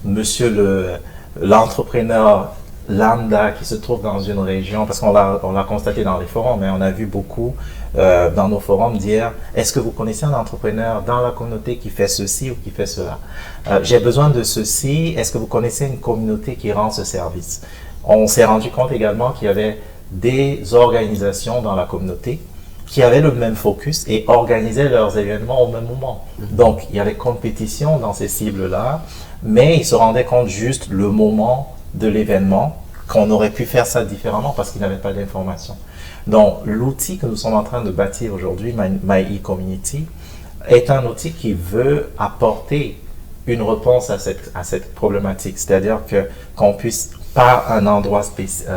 monsieur l'entrepreneur lambda qui se trouve dans une région, parce qu'on l'a constaté dans les forums, mais on a vu beaucoup dans nos forums dire, est-ce que vous connaissez un entrepreneur dans la communauté qui fait ceci ou qui fait cela? J'ai besoin de ceci, est-ce que vous connaissez une communauté qui rend ce service? On s'est rendu compte également qu'il y avait des organisations dans la communauté qui avaient le même focus et organisaient leurs événements au même moment. Donc, il y avait compétition dans ces cibles-là, mais ils se rendaient compte juste le moment de l'événement, qu'on aurait pu faire ça différemment parce qu'ils n'avaient pas d'informations. Donc, l'outil que nous sommes en train de bâtir aujourd'hui, My e-Community, est un outil qui veut apporter une réponse à cette problématique. C'est-à-dire qu'on puisse, par un endroit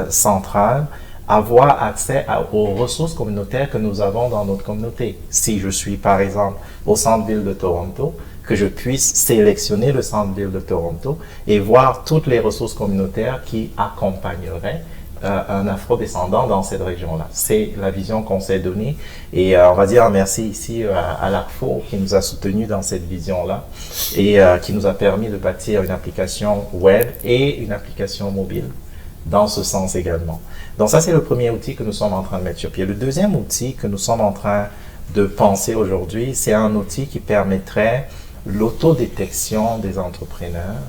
central, avoir accès aux ressources communautaires que nous avons dans notre communauté. Si je suis, par exemple, au centre-ville de Toronto, que je puisse sélectionner le centre-ville de Toronto et voir toutes les ressources communautaires qui accompagneraient un afro-descendant dans cette région-là. C'est la vision qu'on s'est donnée et on va dire merci ici à l'ACFO qui nous a soutenus dans cette vision-là et qui nous a permis de bâtir une application web et une application mobile dans ce sens également. Donc ça, c'est le premier outil que nous sommes en train de mettre sur pied. Le deuxième outil que nous sommes en train de penser aujourd'hui, c'est un outil qui permettrait l'autodétection des entrepreneurs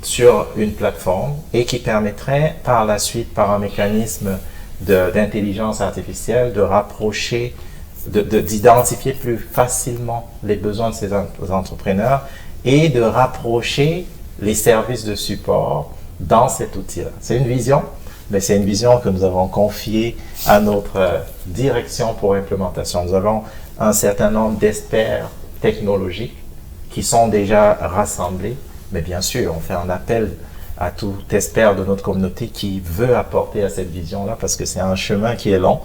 sur une plateforme et qui permettrait par la suite, par un mécanisme d'intelligence artificielle, de rapprocher, d'identifier plus facilement les besoins de ces entrepreneurs et de rapprocher les services de support dans cet outil-là. C'est une vision, mais c'est une vision que nous avons confiée à notre direction pour implémentation. Nous avons un certain nombre d'experts technologiques qui sont déjà rassemblés, mais bien sûr, on fait un appel à tout expert de notre communauté qui veut apporter à cette vision-là, parce que c'est un chemin qui est long.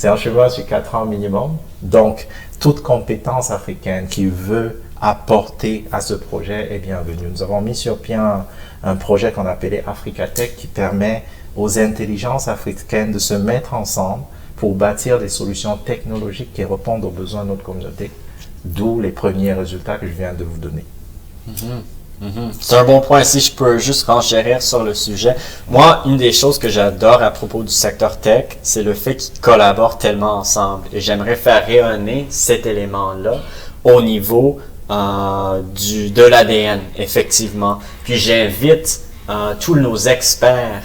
C'est un chemin sur 4 ans minimum. Donc, toute compétence africaine qui veut apporter à ce projet est bienvenue. Nous avons mis sur pied un projet qu'on appelait Africa Tech qui permet aux intelligences africaines de se mettre ensemble pour bâtir des solutions technologiques qui répondent aux besoins de notre communauté. D'où les premiers résultats que je viens de vous donner. C'est un bon point. Si je peux juste renchérir sur le sujet. Moi, une des choses que j'adore à propos du secteur tech, c'est le fait qu'ils collaborent tellement ensemble. Et j'aimerais faire rayonner cet élément-là au niveau de l'ADN, effectivement. Puis j'invite tous nos experts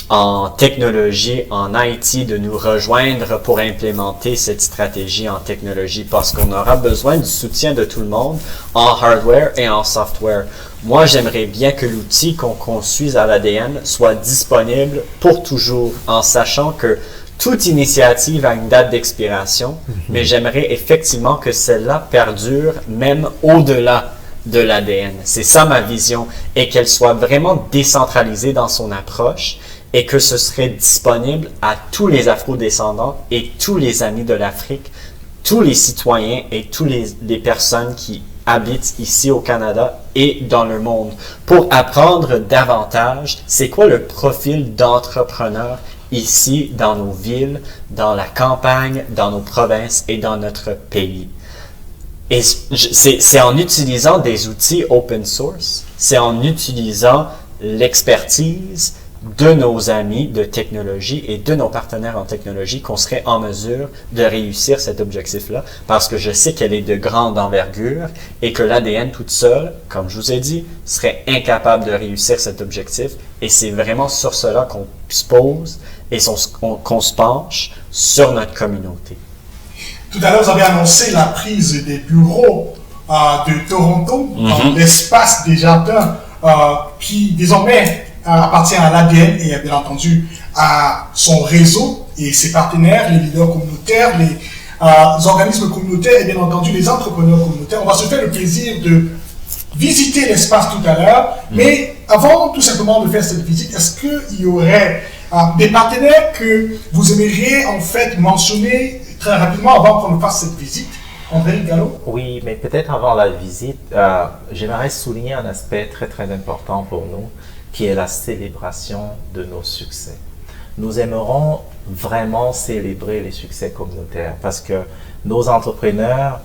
en technologie, en IT, de nous rejoindre pour implémenter cette stratégie en technologie parce qu'on aura besoin du soutien de tout le monde en hardware et en software. Moi, j'aimerais bien que l'outil qu'on construise à l'ADN soit disponible pour toujours, en sachant que toute initiative a une date d'expiration, mais j'aimerais effectivement que celle-là perdure même au-delà de l'ADN. C'est ça ma vision, et qu'elle soit vraiment décentralisée dans son approche et que ce serait disponible à tous les afro-descendants et tous les amis de l'Afrique, tous les citoyens et toutes les personnes qui habitent ici au Canada et dans le monde pour apprendre davantage c'est quoi le profil d'entrepreneur ici dans nos villes, dans la campagne, dans nos provinces et dans notre pays. Et c'est en utilisant des outils open source, c'est en utilisant l'expertise de nos amis de technologie et de nos partenaires en technologie qu'on serait en mesure de réussir cet objectif-là, parce que je sais qu'elle est de grande envergure et que l'ADN toute seule, comme je vous ai dit, serait incapable de réussir cet objectif, et c'est vraiment sur cela qu'on se pose et qu'on se penche sur notre communauté. Tout à l'heure, vous avez annoncé la prise des bureaux de Toronto dans l'espace des jardins qui désormais appartient à l'ADN et bien entendu à son réseau et ses partenaires, les leaders communautaires, les organismes communautaires et bien entendu les entrepreneurs communautaires. On va se faire le plaisir de visiter l'espace tout à l'heure, mais avant tout simplement de faire cette visite, est-ce qu'il y aurait des partenaires que vous aimeriez en fait mentionner très rapidement avant qu'on fasse cette visite? André Gallo? Oui, mais peut-être avant la visite, j'aimerais souligner un aspect très très important pour nous, qui est la célébration de nos succès. Nous aimerons vraiment célébrer les succès communautaires parce que nos entrepreneurs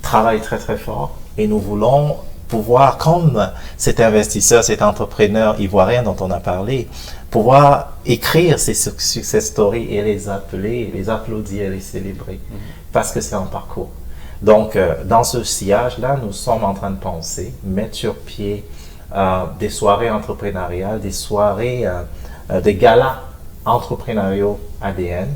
travaillent très très fort et nous voulons pouvoir, comme cet investisseur, cet entrepreneur ivoirien dont on a parlé, pouvoir écrire ces success stories et les appeler, les applaudir et les célébrer parce que c'est un parcours. Donc, dans ce sillage-là, nous sommes en train de penser, mettre sur pied des soirées entrepreneuriales, des soirées, des galas entrepreneuriaux ADN,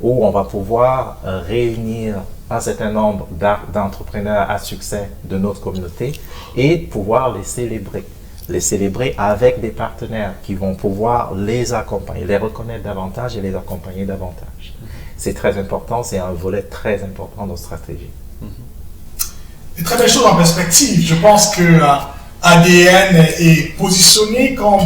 où on va pouvoir réunir un certain nombre d'entrepreneurs à succès de notre communauté et pouvoir les célébrer avec des partenaires qui vont pouvoir les accompagner, les reconnaître davantage et les accompagner davantage. C'est très important, c'est un volet très important de notre stratégie. Des très belles choses en perspective. Je pense que ADN est positionné comme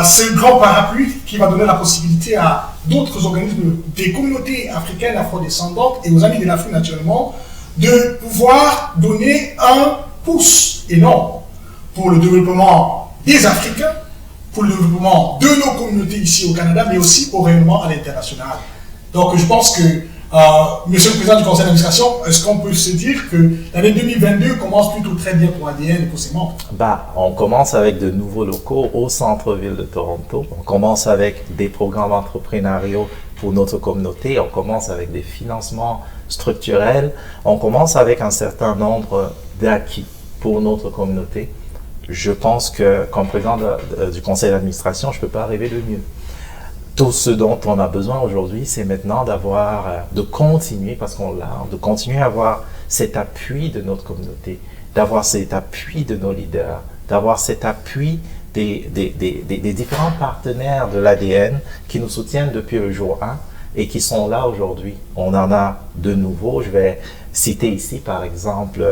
ce grand parapluie qui va donner la possibilité à d'autres organismes des communautés africaines afrodescendantes et aux amis de l'Afrique naturellement de pouvoir donner un pouce énorme pour le développement des Africains, pour le développement de nos communautés ici au Canada, mais aussi au rayonnement à l'international. Donc je pense que Monsieur le Président du Conseil d'administration, est-ce qu'on peut se dire que l'année 2022 commence plutôt très bien pour ADN et pour ses membres? On commence avec de nouveaux locaux au centre-ville de Toronto. On commence avec des programmes entrepreneuriaux pour notre communauté. On commence avec des financements structurels. On commence avec un certain nombre d'acquis pour notre communauté. Je pense que, comme président du Conseil d'administration, je ne peux pas rêver de mieux. Tout ce dont on a besoin aujourd'hui, c'est maintenant de continuer, parce qu'on l'a, de continuer à avoir cet appui de notre communauté, d'avoir cet appui de nos leaders, d'avoir cet appui des différents partenaires de l'ADN qui nous soutiennent depuis le jour 1 et qui sont là aujourd'hui. On en a de nouveaux. Je vais citer ici, par exemple,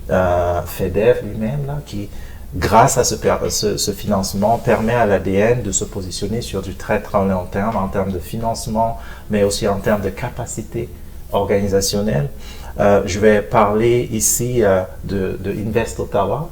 FEDEF lui-même, là, qui grâce à ce financement, permet à l'ADN de se positionner sur du très très long terme en termes de financement, mais aussi en termes de capacité organisationnelle. Je vais parler ici de Invest Ottawa,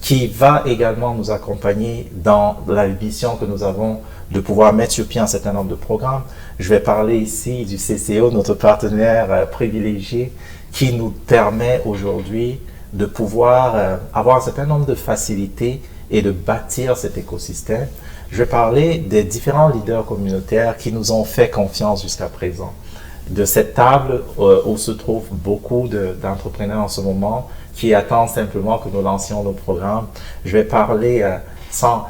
qui va également nous accompagner dans la mission que nous avons de pouvoir mettre sur pied un certain nombre de programmes. Je vais parler ici du CCO, notre partenaire privilégié, qui nous permet aujourd'hui de pouvoir avoir un certain nombre de facilités et de bâtir cet écosystème. Je vais parler des différents leaders communautaires qui nous ont fait confiance jusqu'à présent. De cette table où se trouvent beaucoup d'entrepreneurs en ce moment qui attendent simplement que nous lancions nos programmes. Je vais parler sans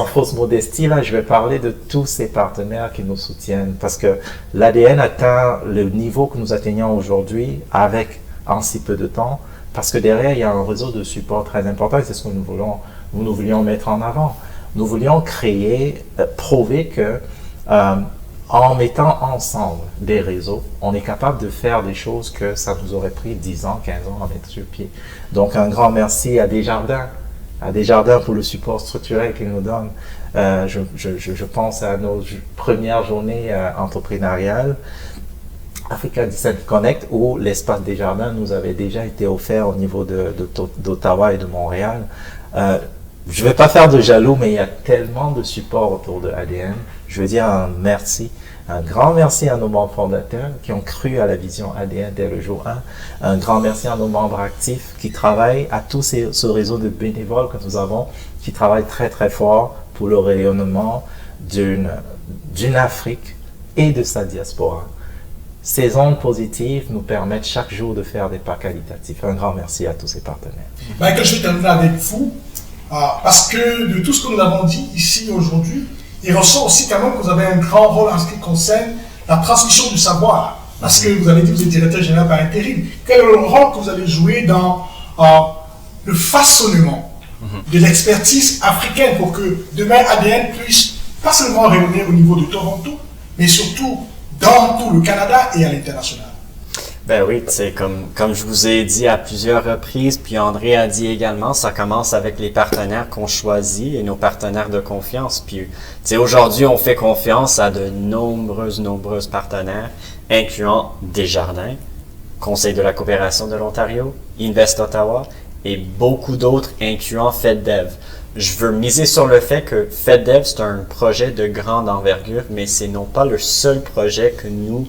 fausse modestie, là, je vais parler de tous ces partenaires qui nous soutiennent parce que l'ADN atteint le niveau que nous atteignons aujourd'hui en si peu de temps parce que derrière, il y a un réseau de support très important et c'est ce que nous voulions mettre en avant. Nous voulions prouver que en mettant ensemble des réseaux, on est capable de faire des choses que ça nous aurait pris 10 ans, 15 ans à mettre sur pied. Donc, un grand merci à Desjardins pour le support structurel qu'ils nous donnent. Je pense à nos premières journées entrepreneuriales, Africa Descent Connect, où l'espace Desjardins nous avait déjà été offert au niveau d'Ottawa et de Montréal. Je ne vais pas faire de jaloux, mais il y a tellement de support autour de ADN. Je veux dire un grand merci à nos membres fondateurs qui ont cru à la vision ADN dès le jour 1. Un grand merci à nos membres actifs qui travaillent, à tout ce réseau de bénévoles que nous avons, qui travaillent très très fort pour le rayonnement d'une Afrique et de sa diaspora. Ces ondes positives nous permettent chaque jour de faire des pas qualitatifs. Un grand merci à tous ces partenaires. Michael, je vais terminer avec vous, parce que de tout ce que nous avons dit ici aujourd'hui, il ressort aussi quand même que vous avez un grand rôle en ce qui concerne la transmission du savoir. Parce que vous avez dit que vous êtes directeur général par intérim. Quel est le rôle que vous allez jouer dans le façonnement de l'expertise africaine pour que demain ADN puisse pas seulement rayonner au niveau de Toronto, mais surtout dans tout le Canada et à l'international? Ben oui, c'est comme je vous ai dit à plusieurs reprises, puis André a dit également, ça commence avec les partenaires qu'on choisit et nos partenaires de confiance. Puis, aujourd'hui, on fait confiance à de nombreuses partenaires, incluant Desjardins, Conseil de la coopération de l'Ontario, Invest Ottawa et beaucoup d'autres, incluant FedDev. Je veux miser sur le fait que FedDev, c'est un projet de grande envergure, mais c'est non pas le seul projet que nous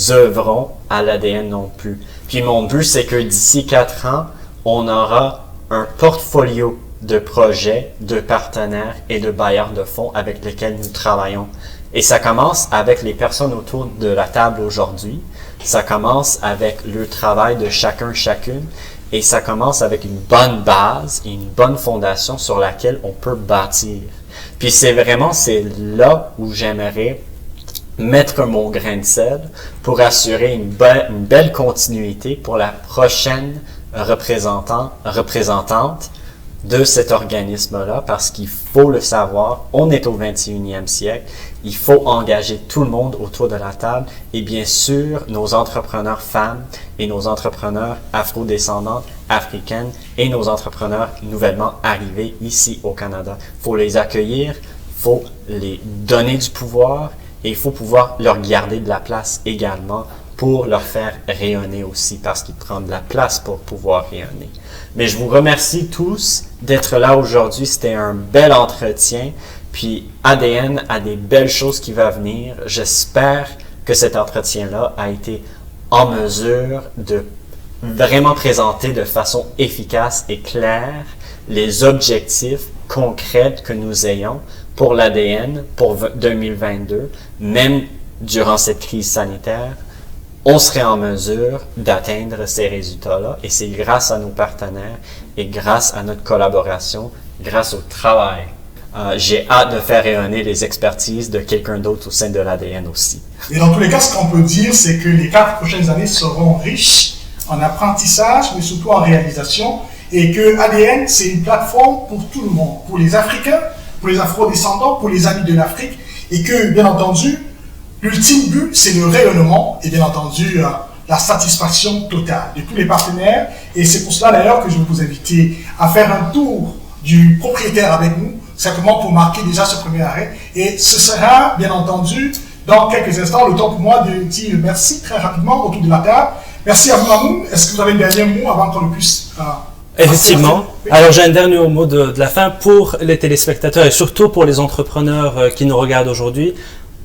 œuvrons à l'ADN non plus. Puis mon but, c'est que d'ici 4 ans, on aura un portfolio de projets, de partenaires et de bailleurs de fonds avec lesquels nous travaillons. Et ça commence avec les personnes autour de la table aujourd'hui. Ça commence avec le travail de chacune. Et ça commence avec une bonne base et une bonne fondation sur laquelle on peut bâtir. Puis c'est là où j'aimerais mettre mon grain de sel pour assurer une belle continuité pour la prochaine représentante de cet organisme-là, parce qu'il faut le savoir, on est au 21e siècle, il faut engager tout le monde autour de la table et bien sûr nos entrepreneurs femmes et nos entrepreneurs afro-descendantes africaines et nos entrepreneurs nouvellement arrivés ici au Canada. Il faut les accueillir, il faut les donner du pouvoir et il faut pouvoir leur garder de la place également pour leur faire rayonner aussi, parce qu'ils prennent de la place pour pouvoir rayonner. Mais je vous remercie tous d'être là aujourd'hui. C'était un bel entretien. Puis ADN a des belles choses qui vont venir. J'espère que cet entretien-là a été en mesure de vraiment présenter de façon efficace et claire les objectifs concrets que nous ayons pour l'ADN pour 2022, même durant cette crise sanitaire. On serait en mesure d'atteindre ces résultats-là et c'est grâce à nos partenaires et grâce à notre collaboration, grâce au travail. J'ai hâte de faire rayonner les expertises de quelqu'un d'autre au sein de l'ADN aussi. Et dans tous les cas, ce qu'on peut dire, c'est que les 4 prochaines années seront riches en apprentissage, mais surtout en réalisation, et que ADN, c'est une plateforme pour tout le monde, pour les Africains, pour les Afro-descendants, pour les amis de l'Afrique, et que, bien entendu, l'ultime but, c'est le rayonnement et bien entendu la satisfaction totale de tous les partenaires. Et c'est pour cela d'ailleurs que je vais vous inviter à faire un tour du propriétaire avec nous, simplement pour marquer déjà ce premier arrêt. Et ce sera, bien entendu, dans quelques instants, le temps pour moi de dire merci très rapidement autour de la table. Merci à vous, Mamoun. Est-ce que vous avez un dernier mot avant qu'on le puisse Effectivement. Alors j'ai un dernier mot de la fin pour les téléspectateurs et surtout pour les entrepreneurs qui nous regardent aujourd'hui.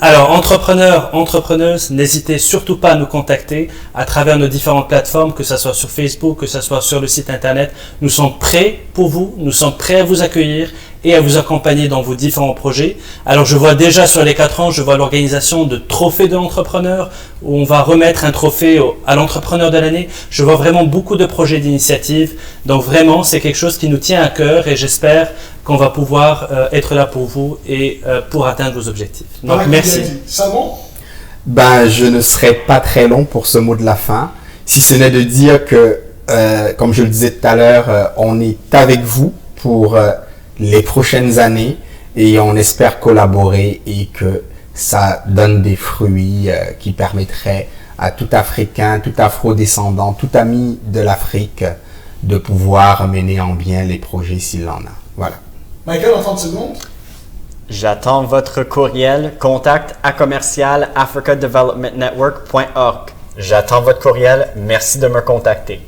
Alors, entrepreneurs, entrepreneuses, n'hésitez surtout pas à nous contacter à travers nos différentes plateformes, que ce soit sur Facebook, que ce soit sur le site internet. Nous sommes prêts pour vous, nous sommes prêts à vous accueillir et à vous accompagner dans vos différents projets. Alors, je vois déjà sur les 4 ans, je vois l'organisation de trophées de l'entrepreneur, où on va remettre un trophée à l'entrepreneur de l'année. Je vois vraiment beaucoup de projets d'initiatives. Donc vraiment, c'est quelque chose qui nous tient à cœur et j'espère qu'on va pouvoir être là pour vous et pour atteindre vos objectifs. Donc, merci. Salomon? Ben, je ne serai pas très long pour ce mot de la fin, si ce n'est de dire que, comme je le disais tout à l'heure, on est avec vous pour les prochaines années et on espère collaborer et que ça donne des fruits qui permettraient à tout Africain, tout Afro-descendant, tout ami de l'Afrique de pouvoir mener en bien les projets s'il en a. Voilà. Michael, en 30 secondes. J'attends votre courriel contact@africadevelopmentnetwork.org. J'attends votre courriel. Merci de me contacter.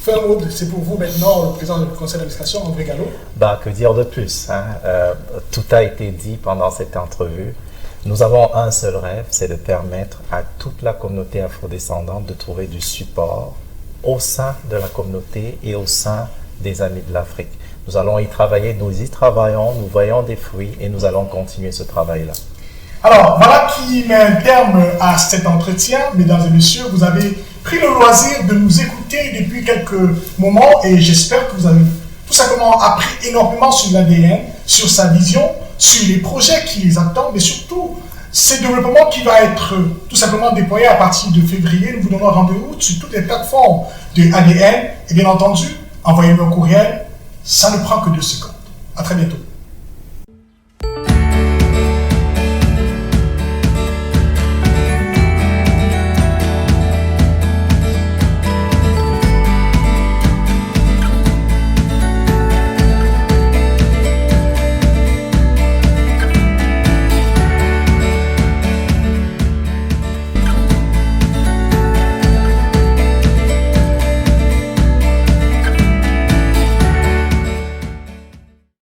Fin mot, c'est pour vous maintenant, le président du conseil d'administration, André Gallo. Que dire de plus, hein? Tout a été dit pendant cette entrevue. Nous avons un seul rêve, c'est de permettre à toute la communauté afrodescendante de trouver du support au sein de la communauté et au sein des Amis de l'Afrique. Nous allons y travailler, nous y travaillons, nous voyons des fruits et nous allons continuer ce travail-là. Alors, voilà qui met un terme à cet entretien. Mesdames et messieurs, vous avez pris le loisir de nous écouter depuis quelques moments et j'espère que vous avez tout simplement appris énormément sur l'ADN, sur sa vision, sur les projets qui les attendent, mais surtout ce développement qui va être tout simplement déployé à partir de février. Nous vous donnons rendez-vous sur toutes les plateformes de ADN et bien entendu, envoyez-nous un courriel, ça ne prend que 2 secondes. À très bientôt.